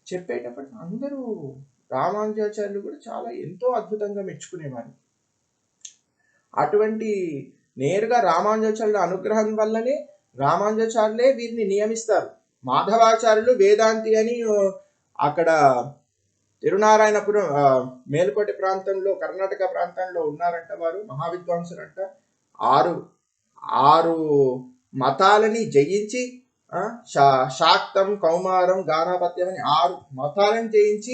చెప్పేటప్పుడు అందరూ రామానుజాచార్యులు కూడా చాలా ఎంతో అద్భుతంగా మెచ్చుకునేవారు. అటువంటి నేరుగా రామానుజాచార్యుల అనుగ్రహం వల్లనే రామానుజాచార్యులే వీరిని నియమిస్తారు. మాధవాచార్యులు వేదాంతి అని అక్కడ తిరునారాయణపురం మేలుకోట ప్రాంతంలో కర్ణాటక ప్రాంతంలో ఉన్నారంట. వారు మహావిద్వాంసులంట. ఆరు మతాలని జయించి శాక్తం, కౌమారం, గానాపత్యం అని 6 మతాలను జయించి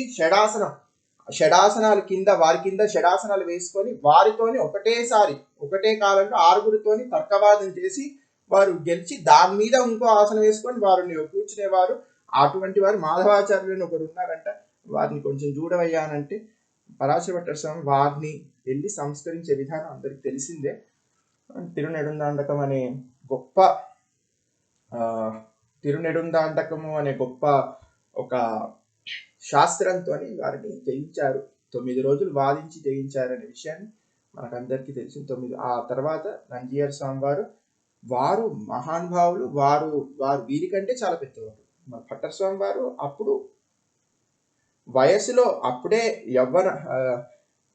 షడాసనాలు కింద వారి కింద షడాసనాలు వేసుకొని వారితోని ఒకటే కాలంలో 6గురితోని తర్కవాదం చేసి వారు గెలిచి దాని మీద ఇంకో ఆసనం వేసుకొని వారిని కూర్చునేవారు. అటువంటి వారు మాధవాచార్యులని ఒకరు ఉన్నారంట. వారిని కొంచెం చూడవయ్యానంటే పరాశర భట్ట స్వామి వారిని వెళ్ళి సంస్కరించే విధానం అందరికి తెలిసిందే. తిరునెడుందాండకం అనే గొప్ప ఒక శాస్త్రంతో వారిని జయించారు. 9 రోజులు వాదించి జయించారు అనే విషయాన్ని మనకందరికీ తెలిసింది. ఆ తర్వాత నంజీయర్ స్వామి వారు మహానుభావులు. వారు వీరికంటే చాలా పెద్దవారు. మన భట్టర్ స్వామి వారు అప్పుడు వయసులో అప్పుడే యవ్వన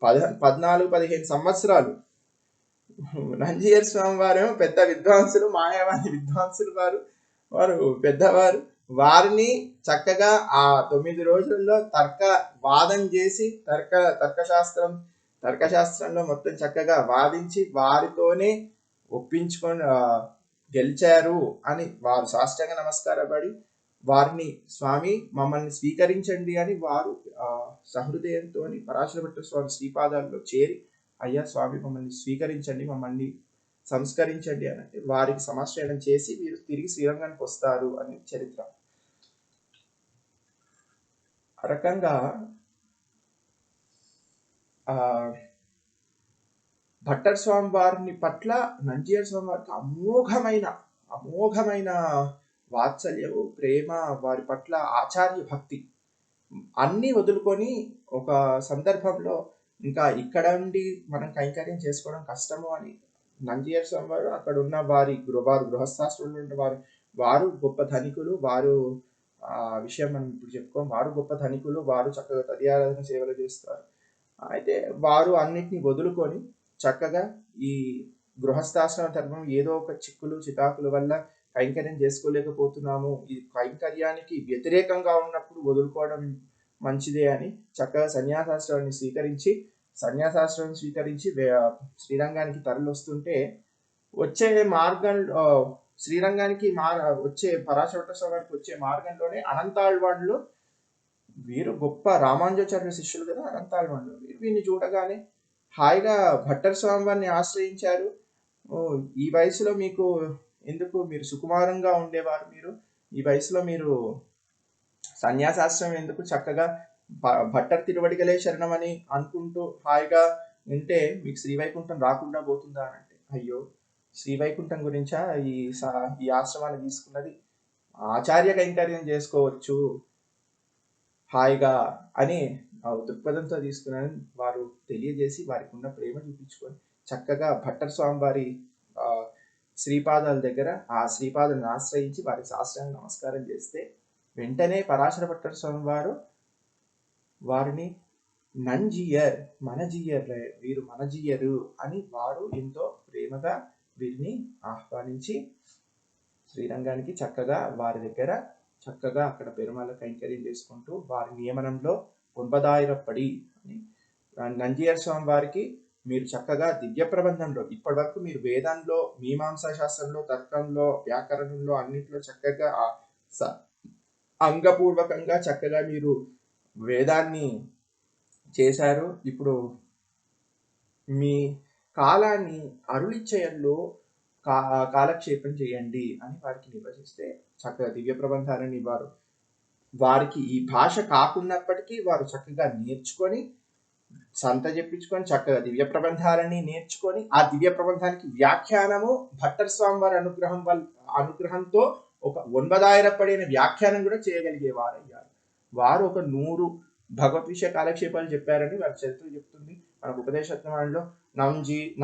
14-15 సంవత్సరాలు. నంజీయర్ స్వామి వారేమో పెద్ద విద్వాంసులు, మాయావాది విద్వాంసులు వారు, వారు పెద్దవారు. వారిని చక్కగా ఆ 9 రోజుల్లో వాదం చేసి తర్కశాస్త్రంలో మొత్తం చక్కగా వాదించి వారితోనే ఒప్పించుకొని గెలిచారు అని వారు సాష్టాంగ నమస్కారపడి వారిని స్వామి మమ్మల్ని స్వీకరించండి అని వారు సహృదయంతో పరాశర భట్ట స్వామి శ్రీపాదాల్లో చేరి అయ్యా స్వామి మమ్మల్ని స్వీకరించండి, మమ్మల్ని సంస్కరించండి అని అంటే వారికి సమాశ్రయణం చేసి వీరు తిరిగి శ్రీరంగానికి వస్తారు అని చరిత్ర. ఆ రకంగా భట్టర్ స్వామి వారిని పట్ల నంజీయర్ స్వామి వారికి అమోఘమైన వాత్సల్యము, ప్రేమ, వారి పట్ల ఆచార్య భక్తి అన్నీ వదులుకొని ఒక సందర్భంలో ఇంకా ఇక్కడ ఉండి మనం కైంకర్యం చేసుకోవడం కష్టము అని నంజీయర్ స్వామి వారు అక్కడ ఉన్న వారు గృహస్థాశ్రమంలో ఉన్న వారు గొప్ప ధనికులు. వారు విషయం మనం ఇప్పుడు చెప్పుకోం. వారు గొప్ప ధనికులు, వారు చక్కగా తదియారాధన సేవలు చేస్తారు. అయితే వారు అన్నిటిని వదులుకొని చక్కగా ఈ గృహస్థాశ్రమ ధర్మం ఏదో ఒక చిక్కులు చికాకుల వల్ల కైంకర్యం చేసుకోలేకపోతున్నాము, ఈ కైంకర్యానికి వ్యతిరేకంగా ఉన్నప్పుడు వదులుకోవడం మంచిదే అని చక్కగా సన్యాసాశ్రమాన్ని స్వీకరించి శ్రీరంగానికి తరలి వస్తుంటే వచ్చే మార్గంలో శ్రీరంగానికి వచ్చే పరాశర భట్ట స్వామి వారికి వచ్చే మార్గంలోనే అనంతాళ్వాన్లు, వీరు గొప్ప రామానుజాచార్య శిష్యులు కదా అనంతాళ్వాన్లు, వీరిని చూడగానే హాయిగా భట్టర్ స్వామి వారిని ఆశ్రయించారు. ఈ వయసులో మీకు ఎందుకు, మీరు సుకుమారంగా ఉండేవారు, మీరు ఈ వయసులో మీరు సన్యాసాశ్రమం ఎందుకు, చక్కగా భట్టర్ తిరువడిగలే శరణం అని అనుకుంటూ హాయిగా ఉంటే మీకు శ్రీవైకుంఠం రాకుండా పోతుందా అని అంటే, అయ్యో శ్రీవైకుంఠం గురించా ఈ ఆశ్రమాన్ని తీసుకున్నది, ఆచార్య కైంకర్యం చేసుకోవచ్చు హాయిగా అని దృక్పథంతో తీసుకున్నారని వారు తెలియజేసి వారికి ఉన్న ప్రేమ చూపించుకొని చక్కగా భట్టర్ స్వామి వారి శ్రీపాదాల దగ్గర ఆ శ్రీపాదాలను ఆశ్రయించి వారికి సాష్టాంగ నమస్కారం చేస్తే వెంటనే పరాశర భట్టర్ స్వామి వారు వారిని నంజీయర్, వీరు మనజీయరు అని వారు ఎంతో ప్రేమగా వీరిని ఆహ్వానించి శ్రీరంగానికి చక్కగా వారి దగ్గర చక్కగా అక్కడ పెరుమాళ కైంకర్యం చేసుకుంటూ వారి నియమనంలో ఒன்பదాయిరప్పడి అని నంజీయర్ స్వామి వారికి మీరు చక్కగా దివ్య ప్రబంధంలో ఇప్పటి వరకు మీరు వేదంలో, మీమాంసా శాస్త్రంలో, తర్కంలో, వ్యాకరణంలో అన్నింటిలో చక్కగా అంగపూర్వకంగా చక్కగా మీరు వేదాన్ని చేశారు. ఇప్పుడు మీ కాలాన్ని అరుళిచ్చయంలో కాలక్షేపం చేయండి అని వారికి నిర్వచిస్తే చక్కగా దివ్య ప్రబంధాలని వారికి ఈ భాష కాకున్నప్పటికీ వారు చక్కగా నేర్చుకొని సంత చెప్పించుకొని చక్కగా దివ్య ప్రబంధాలని నేర్చుకొని ఆ దివ్య ప్రబంధానికి వ్యాఖ్యానము భట్టర్ స్వామి వారి అనుగ్రహంతో ఒక 9,000 పడిన వ్యాఖ్యానం కూడా చేయగలిగేవారు అయ్యారు. వారు ఒక 100 భగవత్ విషయ కాలక్షేపాలు చెప్పారని వారి చరిత్ర చెప్తుంది. మనకు ఉపదేశత్వంలో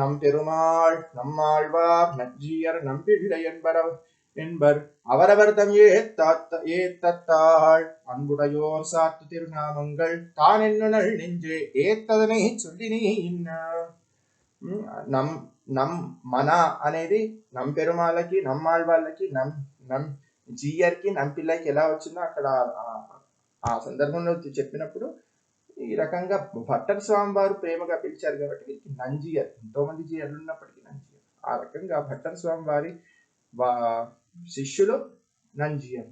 நம் பெருமாள் நம்மாழ்வார் நஜ்ஜியர் நம்பிள்ளை என்பர் அவரவர் தம் ஏத்தத்தாள் அன்புடையோர் சாத்து திருநாமங்கள் தான் என்னுணல் நெஞ்சே ఏత్తదనే சொல்లిని నమ్ మన అనేది నమ్ పెరుమాళ్ళకి, నమ్మాళ్వాళ్ళకి, నమ్ జీయర్కి, నంపిల్లకి ఎలా వచ్చిందో అక్కడ ఆ సందర్భంలో చెప్పినప్పుడు ఈ రకంగా భట్టర్ స్వామి వారు ప్రేమగా పిలిచారు కాబట్టి నంజీయర్, ఎంతో మంది జీయర్లు ఉన్నప్పటికీ నంజీయర్. ఆ రకంగా భట్టర్ స్వామి వారి శిష్యులు నంజీయర్.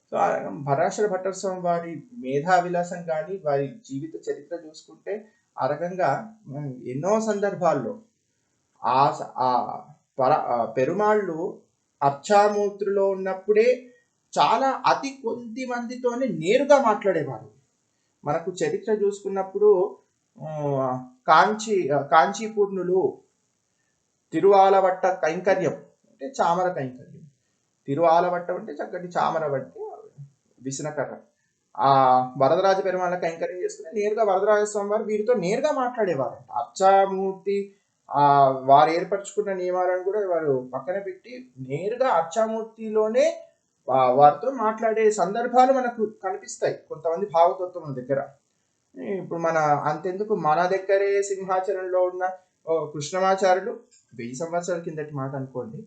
సో ఆ రకం పరాశర భట్టర్ స్వామి వారి మేధా విలాసం కానీ వారి జీవిత చరిత్ర చూసుకుంటే ఆ రకంగా ఎన్నో సందర్భాల్లో పెరుమాళ్ళు అర్చామూర్తిలో ఉన్నప్పుడే చాలా అతి కొద్ది మందితోనే నేరుగా మాట్లాడేవారు. మనకు చరిత్ర చూసుకున్నప్పుడు కాంచీపూర్ణులు తిరువాలవట్ట కైంకర్యం అంటే చామర కైంకర్యం, తిరువాలవట్ట అంటే చక్కటి చామర బట్టి విసనకర్ర, ఆ వరదరాజ పెరుమాళ్ళ కైంకర్యం చేసుకుని నేరుగా వరదరాజ స్వామి వారు వీరితో నేరుగా మాట్లాడేవారు. అర్చామూర్తి వారు ఏర్పరచుకున్న నియమాలను కూడా వారు పక్కన పెట్టి నేరుగా అర్చామూర్తిలోనే వారితో మాట్లాడే సందర్భాలు మనకు కనిపిస్తాయి కొంతమంది భాగవతోత్తముల దగ్గర. ఇప్పుడు మన అంతెందుకు మన దగ్గరే సింహాచలంలో ఉన్న కృష్ణమాచార్యులు 1000 సంవత్సరాల కిందటి మాట అనుకోండి.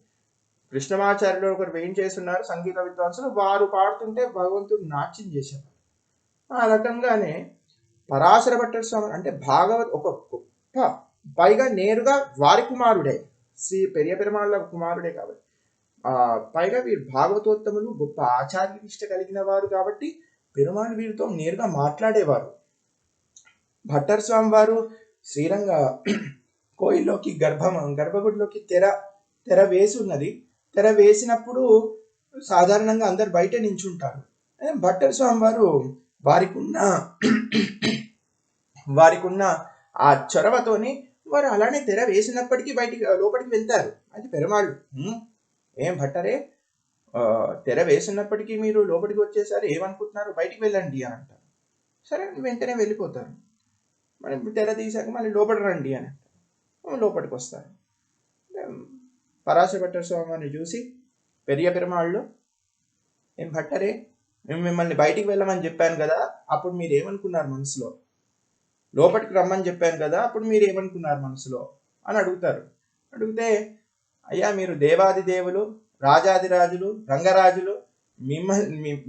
కృష్ణమాచార్యులు ఒకరు వేయం చేస్తున్నారు సంగీత విద్వాంసులు, వారు పాడుతుంటే భగవంతుడు నాట్యం చేశారు. ఆ రకంగానే పరాశర భట్టర్ స్వామి అంటే భాగవత్ ఒక గొప్ప, పైగా నేరుగా వారి కుమారుడే, శ్రీ పెరియ పెరుమాళ్ళ కుమారుడే కాబట్టి పైగా వీరు భాగవతోత్తములు, గొప్ప ఆచార్య నిష్ట కలిగిన వారు కాబట్టి పెరుమాళ్ వీరితో నేరుగా మాట్లాడేవారు. భట్టర్ స్వామి వారు శ్రీరంగ కోయిల్లోకి గర్భగుడిలోకి తెర వేసి ఉన్నది. తెర వేసినప్పుడు సాధారణంగా అందరు బయట నించుంటారు. భట్టర్ స్వామి వారు వారికి ఉన్న ఆ చొరవతోని వారు అలానే తెర వేసినప్పటికీ లోపలికి వెళ్తారు. అది పెరుమాళ్ళు, ఏం భట్టరే తెర వేసినప్పటికీ మీరు లోపలికి వచ్చేసారు, ఏమనుకుంటున్నారు, బయటికి వెళ్ళండి అని అంటారు. సరే వెంటనే వెళ్ళిపోతారు. మరి తెర తీసాక మళ్ళీ లోపల రండి అని అంటారు, లోపలికి వస్తారు. పరాశర భట్టర్ స్వామిని చూసి పెరియ పెరుమాళ్ళు, ఏం భట్టరే మేము మిమ్మల్ని బయటికి వెళ్ళమని చెప్పాను కదా, అప్పుడు మీరు ఏమనుకున్నారు మనసులో, లోపలికి రమ్మని చెప్పాను కదా, అప్పుడు మీరు ఏమనుకున్నారు మనసులో అని అడుగుతారు. అడిగితే, అయ్యా మీరు దేవాది దేవులు, రాజాదిరాజులు, రంగరాజులు,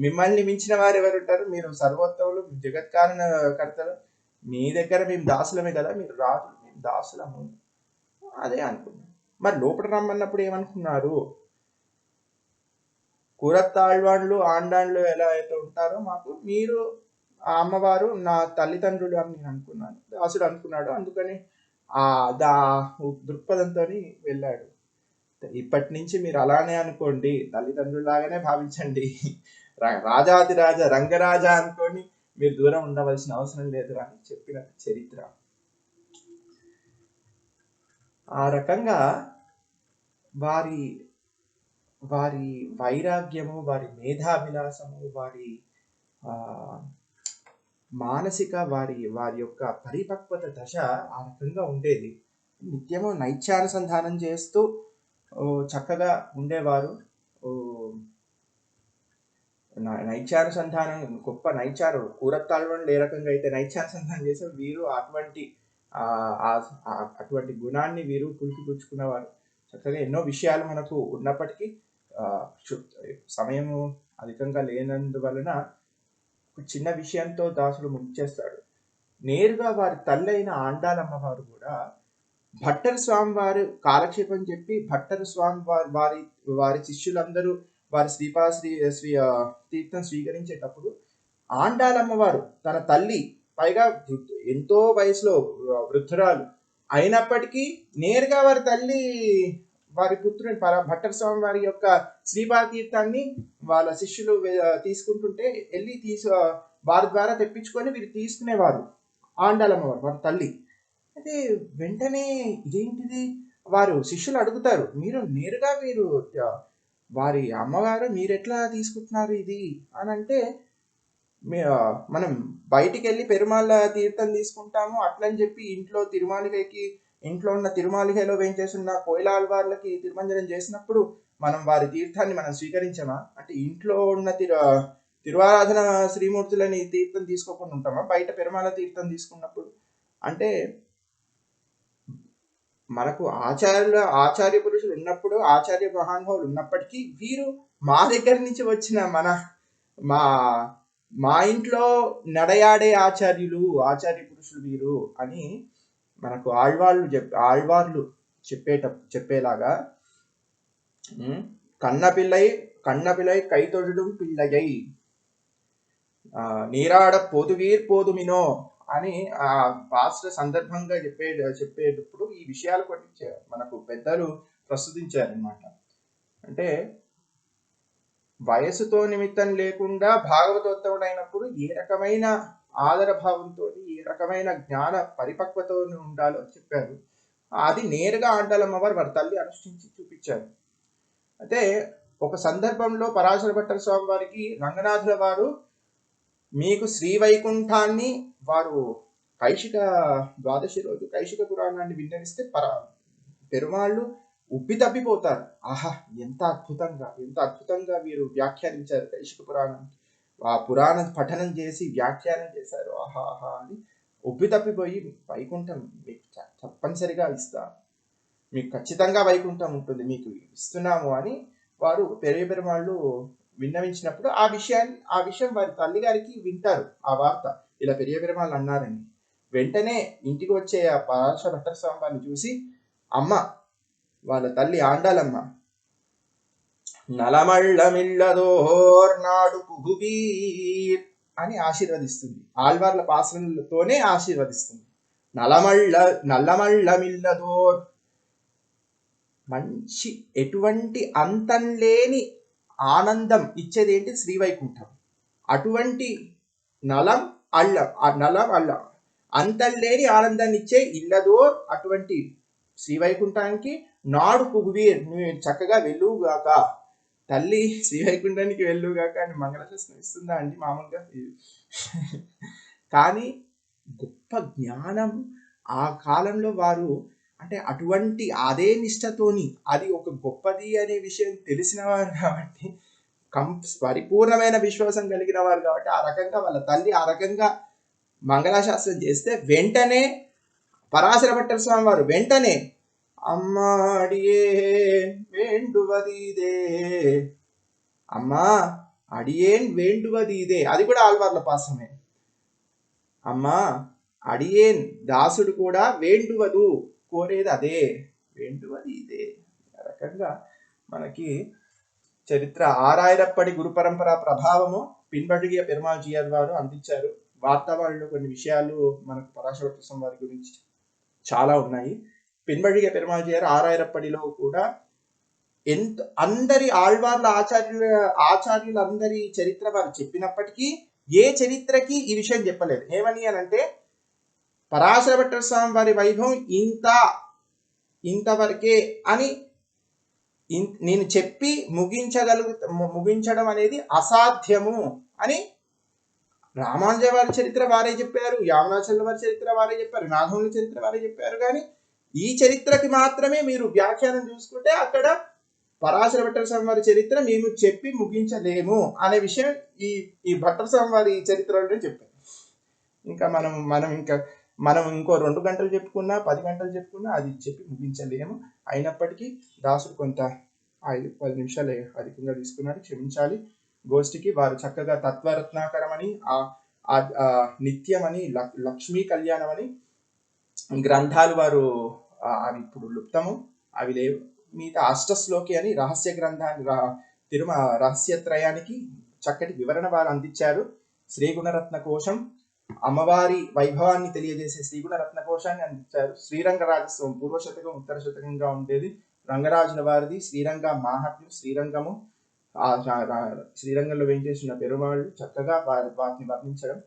మిమ్మల్ని మించిన వారు ఎవరుంటారు, మీరు సర్వోత్తములు, జగత్కారణ కర్తలు, మీ దగ్గర మేము దాసులమే కదా, మీరు రాజులు, మేము దాసులము, అదే అనుకున్నాం. మరి లోపల రమ్మన్నప్పుడు ఏమనుకున్నారు, కూరత్తాళ్వాన్లు ఆండాన్లు ఎలా అయితే ఉంటారో మాకు, మీరు ఆ అమ్మవారు నా తల్లిదండ్రులు అని నేను అనుకున్నాను, దాసుడు అనుకున్నాడు, అందుకని దృక్పథంతో వెళ్ళాడు. ఇప్పటి నుంచి మీరు అలానే అనుకోండి, తల్లిదండ్రులాగానే భావించండి, రాజాదిరాజ రంగరాజా అనుకోని మీరు దూరం ఉండవలసిన అవసరం లేదు అని చెప్పిన చరిత్ర. ఆ రకంగా వారి వారి వైరాగ్యము, వారి మేధావిలాసము, వారి మానసిక వారి యొక్క పరిపక్వత దశ ఆ రకంగా ఉండేది. నిత్యము నైత్యానుసంధానం చేస్తూ చక్కగా ఉండేవారు. నైత్యానుసంధానం గొప్ప నైత్యాలు, కూరత్తాళ్వాన్లు ఏ రకంగా అయితే నైత్యానుసంధానం చేశారు, వీరు అటువంటి గుణాన్ని వీరు పులుపుచ్చుకున్నవారు. చక్కగా ఎన్నో విషయాలు మనకు ఉన్నప్పటికీ సమయము అధికంగా లేనందువలన చిన్న విషయంతో దాసుడు ముగిచేస్తాడు. నేరుగా వారి తల్లైన ఆండాలమ్మ వారు కూడా భట్టర్ స్వామి వారు కాలక్షేపం చెప్పి, భట్టర్ స్వామి వారి శిష్యులందరూ వారి శ్రీ తీర్థం స్వీకరించేటప్పుడు ఆండాలమ్మ వారు తన తల్లి, పైగా ఎంతో వయసులో వృద్ధురాలు అయినప్పటికీ నేరుగా వారి తల్లి వారి పుత్రుని భట్టర్ స్వామి వారి యొక్క శ్రీపాద తీర్థాన్ని వాళ్ళ శిష్యులు తీసుకుంటుంటే వెళ్ళి వారి ద్వారా తెప్పించుకొని వీరు తీసుకునేవారు. ఆండాలమ్మ వారి తల్లి అయితే వెంటనే ఇదేంటిది, వారు శిష్యులు అడుగుతారు, మీరు నేరుగా వారి అమ్మగారు మీరు ఎట్లా తీసుకుంటున్నారు ఇది అని అంటే, మనం బయటికి వెళ్ళి పెరుమాళ్ళ తీర్థం తీసుకుంటాము అట్లని చెప్పి ఇంట్లో ఉన్న తిరుమాలికలో వేయించేస్తున్న కోయిలాల్వార్లకి తిరుమంజనం చేసినప్పుడు మనం వారి తీర్థాన్ని మనం స్వీకరించమా అంటే, ఇంట్లో ఉన్న తిరువారాధన శ్రీమూర్తులని తీర్థం తీసుకోకుండా ఉంటామా బయట పెరుమాళ తీర్థం తీసుకున్నప్పుడు అంటే, మనకు ఆచార్య పురుషులు ఉన్నప్పుడు, ఆచార్య మహానుభావులు ఉన్నప్పటికీ వీరు మా దగ్గర నుంచి వచ్చిన మా ఇంట్లో నడయాడే ఆచార్య పురుషులు వీరు అని మనకు ఆళ్వార్లు చెప్పేలాగా, కన్నపిల్లై కైతొడుం పిల్లయై నీరాడ పోదుమినో అని ఆ పాస్టర్ సందర్భంగా చెప్పేటప్పుడు ఈ విషయాలు కొన్ని మనకు పెద్దలు ప్రస్తుతించారనమాట. అంటే వయసుతో నిమిత్తం లేకుండా భాగవతోత్తముడైనప్పుడు ఏ రకమైన ఆదరభావంతో, ఏ రకమైన జ్ఞాన పరిపక్వతో ఉండాలో చెప్పారు. అది నేరుగా ఆండాలమ్మ వారి తల్లి అనుష్ఠించి చూపించారు. అయితే ఒక సందర్భంలో పరాశర భట్టర్ స్వామి వారికి రంగనాథుల వారు, మీకు శ్రీవైకుంఠాన్ని వారు కైశిక ద్వాదశి రోజు కైశిక పురాణాన్ని విన్నవిస్తే పెరుమాళ్ళు ఉబ్బి తప్పిపోతారు. ఆహా, ఎంత అద్భుతంగా వీరు వ్యాఖ్యానించారు కైశిక పురాణం. ఆ పురాణ పఠనం చేసి వ్యాఖ్యానం చేశారు. ఆహా ఆహా అని ఉబ్బి తప్పిపోయి, వైకుంఠం మీకు తప్పనిసరిగా ఇస్తాం, మీకు ఖచ్చితంగా వైకుంఠం ఉంటుంది, మీకు ఇస్తున్నాము అని వారు పెరియ పెరుమాళ్ళు విన్నవించినప్పుడు ఆ విషయం వారి తల్లి గారికి వింటారు. ఆ వార్త ఇలా పెరియ పెరుమాళ్ళు అన్నారని వెంటనే ఇంటికి వచ్చే ఆ పరాశర భట్టర్ స్వామి వారిని చూసి, అమ్మ, వాళ్ళ తల్లి ఆండాలమ్మ, నలమళ్ళమిళ్ళదోర్ నాడు పుగువీర్ అని ఆశీర్వదిస్తుంది. ఆళ్వార్ల పాసనలతోనే ఆశీర్వదిస్తుంది. నల్లమళ్ళమిల్లదోర్, మంచి ఎటువంటి అంతం లేని ఆనందం ఇచ్చేది ఏంటి? శ్రీవైకుంఠం. అటువంటి నలం అల్ల అంతం లేని ఆనందాన్ని ఇచ్చే ఇల్లదోర్ అటువంటి శ్రీవైకుంఠానికి నాడు పుగువీర్, నువ్వు చక్కగా వెళ్ళుగాక, తల్లి శ్రీవైకుంఠానికి వెళ్ళుగాక అని మంగళశాసనం ఇస్తుందా అండి మామూలుగా? కానీ గొప్ప జ్ఞానం ఆ కాలంలో వారు, అంటే అటువంటి అదే నిష్టతోని అది ఒక గొప్పది అనే విషయం తెలిసిన వారు కాబట్టి, పరిపూర్ణమైన విశ్వాసం కలిగిన వారు కాబట్టి, ఆ రకంగా వాళ్ళ తల్లి ఆ రకంగా మంగళాశాస్త్రం చేస్తే వెంటనే పరాశర భట్టర్ స్వామి వారు వెంటనే అమ్మాడియే వేండువదీదే, అమ్మా అడియేన్ వేండువదీదే, అది కూడా ఆళ్వార్ల పాసమే. అమ్మా అడియేన్ దాసుడు కూడా వేండువదు, కోరేది అదే, వేండువది ఇదే. ఆ రకంగా మనకి చరిత్ర ఆరాయిరప్పటి గురు పరంపర ప్రభావము పిన్బడిగియ పెరుమాళ్ జీయర్ వారు అందించారు. వార్తావాణిలో కొన్ని విషయాలు మనకు పరాశర భట్టర్ వారి గురించి చాలా ఉన్నాయి. పిన్బడిగియ పెరుమాళ్ జీయర్ ఆరాయిరప్పటిలో కూడా అందరి ఆళ్వార్ల ఆచార్యులందరి చరిత్ర వారు చెప్పినప్పటికీ ఏ చరిత్రకి ఈ విషయం చెప్పలేదు. ఏమని అనంటే, పరాశర భట్టర్ స్వామి వారి వైభవం ఇంతవరకే అని నేను చెప్పి ముగించడం అనేది అసాధ్యము అని రామానుజ వారి చరిత్ర వారే చెప్పారు, యామనాచల వారి చరిత్ర వారే చెప్పారు, నాగముల చరిత్ర వారే చెప్పారు. కానీ ఈ చరిత్రకి మాత్రమే మీరు వ్యాఖ్యానం చూసుకుంటే అక్కడ పరాశర భట్టర్ స్వామి వారి చరిత్ర మేము చెప్పి ముగించలేము అనే విషయం ఈ భట్టర్ స్వామి వారి చరిత్రలో చెప్పారు. ఇంకా మనం ఇంకో 2 గంటలు చెప్పుకున్నా 10 గంటలు చెప్పుకున్నా అది చెప్పి ముగించలేము. అయినప్పటికీ దాసుడు కొంత 5-10 నిమిషాలు అధికంగా తీసుకున్నాడు, క్షమించాలి. గోష్ఠికి వారు చక్కగా తత్వరత్నాకరం అని, నిత్యం అని, లక్ష్మీ కళ్యాణం అని గ్రంథాలు వారు అవి ఇప్పుడు లుప్తము, అవి లేవు. మిగతా అష్టశ్లోకి అని రహస్య గ్రంథాన్ని రహస్యత్రయానికి చక్కటి వివరణ వారు అందించారు. శ్రీగుణరత్న కోశం, అమ్మవారి వైభవాన్ని తెలియజేసే శ్రీగుణరత్న కోశాన్ని అందించారు. శ్రీరంగ రాజస్వం పూర్వ శతకం ఉత్తర శతకంగా ఉండేది. రంగరాజుల వారిది శ్రీరంగ మాహాత్మ్యం, శ్రీరంగము, శ్రీరంగంలో వేయించేసిన పెరుమాళ్ళు చక్కగా వాటిని వర్ణించడం.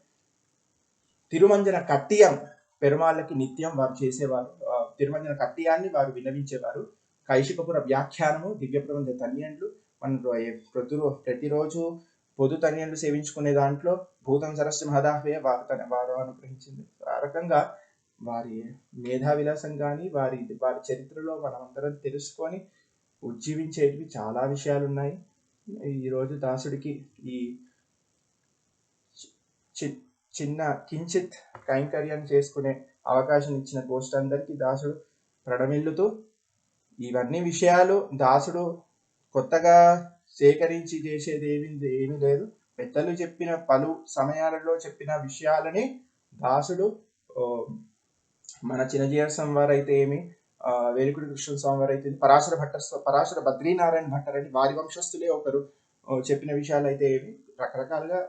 తిరుమంజన కట్టియం పెరుమాళ్ళకి నిత్యం వారు చేసేవారు. తిరుమంజన కట్టియాన్ని వారు విన్నవించేవారు. కైశికపుర వ్యాఖ్యానము, దివ్య ప్రబంధ తన్యండ్లు మనం ప్రతిరోజు పొదు తన్యండ్లు సేవించుకునే దాంట్లో భూతం సరస్సు మహదాహ్వే వారు అనుగ్రహించింది. ఆ రకంగా వారి మేధా విలాసం కానీ వారి చరిత్రలో మనమందరం తెలుసుకొని ఉజ్జీవించేటివి చాలా విషయాలు ఉన్నాయి. ఈరోజు దాసుడికి ఈ చిన్న కించిత్ కైంకర్యాన్ని చేసుకునే అవకాశం ఇచ్చిన గోష్ఠి అందరికీ దాసుడు ప్రణమిల్లుతూ, ఇవన్నీ విషయాలు దాసుడు కొత్తగా సేకరించి చేసేది ఏమీ లేదు. పెద్దలు చెప్పిన పలు సమయాలలో చెప్పిన విషయాలని దాసుడు మన చిన్నజీయర్ స్వామి వారు అయితే ఏమి, వేలుకుడి కృష్ణ స్వామి వారు అయితే, పరాశర బద్రీనారాయణ భట్టర్ అని వారి వంశస్థులే ఒకరు చెప్పిన విషయాలు అయితే ఏమి, రకరకాలుగా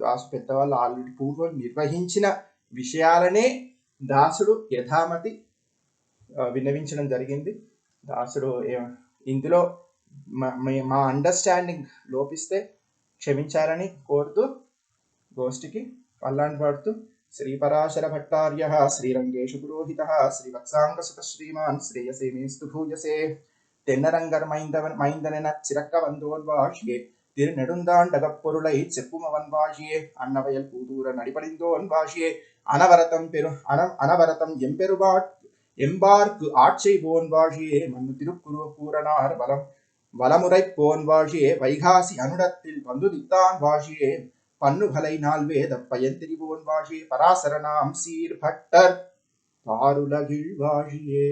దాసు పెద్దవాళ్ళు ఆల్రెడీ పూర్వం నిర్వహించిన విషయాలనే దాసుడు యథామతి విన్నవించడం జరిగింది. దాసుడు ఇందులో మా అండర్స్టాండింగ్ లోపిస్తే క్షమించాలని కోరుతూ గోష్ఠికి పల్లాన్ని పాడుతూ, శ్రీ పరాశర భట్టార్య శ్రీరంగేషు పురోహిత శ్రీవత్సాంగసుత శ్రీమాన్ శ్రేయసే మేస్తు భూయసే తెన్నరంగర్ మైందనెన చిరక్క వందోన్వాషియే திருநெடுந்தாண்டகப்பொருளை செப்புமவன் வாஷியே அன்னவயல் பூதூர நடிபடிந்தோன் வாஷியே அனவரதம் எம்பெருமாட் எம்பார்க்கு ஆட்சை போன் வாழியே மண்ணு திருக்குரு பூரணார் வலமுறை போன் வாழியே வைகாசி அனுடத்தில் வந்துதித்தான் வாழியே பன்னுகலை நாள் வேத பயந்திரி போன் வாழியே பராசரனாம் சீர் பட்டர் பாருலகில் வாழியே.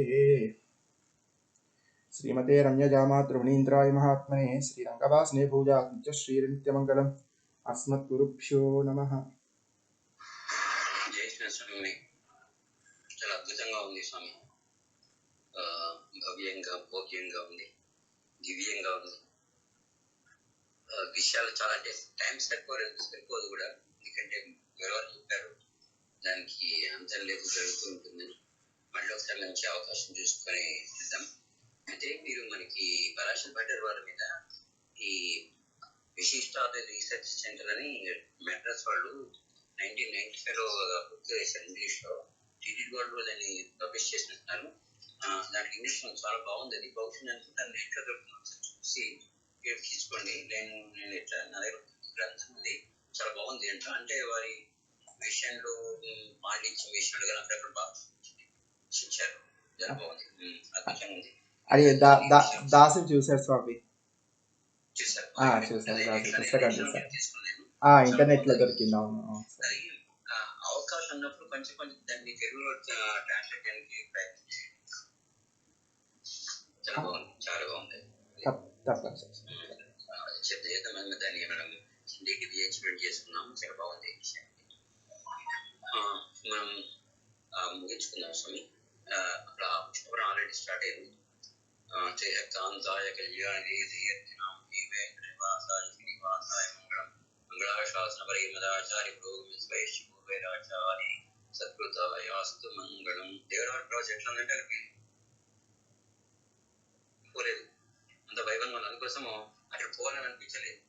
श्रीमते रम्यजामातृवनीन्द्राय महात्मने श्रीरंगवासने पूजा श्रीनित्यमंगलम अस्मद्गुरुभ्यो नमः. చాలా అద్భుతంగా ఉంది స్వామి. భవ్యంగా భోగ్యంగా ఉంది, దివ్యంగా ఉంది. విషయాలు చాలా అంటే టైం సరిపోదు కూడా, ఎందుకంటే ఎవరు చెప్పారు దానికి అంతం లేదు, జరుగుతూ ఉంటుందని. మళ్ళీ ఒకసారి మంచి అవకాశం చూసుకొని ఇద్దాం. అయితే మీరు మనకి పరాశర్ భట్టర్ వాళ్ళ మీద ఈ విశిష్టాద రీసెర్చ్ సెంటర్ అని మెడ్రాస్ వాళ్ళు 1995లో బుక్ చేశారు ఇంగ్లీష్లో. టీటీడీ వాళ్ళు దాన్ని పబ్లిష్ చేసినట్టున్నారు. దానికి ఇంగ్లీష్ చాలా బాగుంది. అది బహుశా అనుకుంటాను ఎట్లా దొరుకుతుంది చూసి తీసుకోండి. నేను ఎట్లా నా దగ్గర గ్రంథం ఉంది, చాలా బాగుంది అంట. అంటే వారి విషయంలో పాటించిన విషయాలు కానీ అక్కడక్కడ బాగా శిక్షారు. చాలా బాగుంది, అద్భుతంగా ఉంది. అది దాసం చూసారు స్వామి? చూసారు, పుస్తకం చూసారు, ఇంటర్నెట్ లో దొరికింది. అవును, అవకాశం ఉన్నప్పుడు కొంచెం దాన్ని తెలుగులో ట్రాన్స్లేట్ చేయడానికి ప్రయత్నం చేయండి. చాలా బాగుంది, చాలా బాగుంది. దాన్ని మనం హిందీకి రీఎక్స్ప్లెయిన్ చేసుకున్నాము, చాలా బాగుంది. మనం ముగించుకుందాం స్వామి. అక్కడ పుష్పపురం ఆల్రెడీ స్టార్ట్ అయింది. కాంతాయ కళ్యాణి ధీర్తినాం శ్రీవాసాయ శ్రీనివాసాయ మంగళం మంగళాశాసన పరిమదాచార్య పురోగమిస్వైశ్య పూర్వైరాచారి సత్కృతాయ అస్తు మంగళం. దేవరాడు ప్రాజెక్ట్ ఉందంటే అక్కడికి పోలేదు, అంత వైభవంగా ఉంది. అందుకోసము అక్కడ పోవాలని అనిపించలేదు.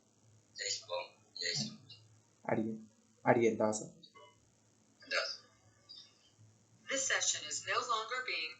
జై శ్రీరామ్, జై శ్రీరామ్. అడిగే దాసం. This session is no longer being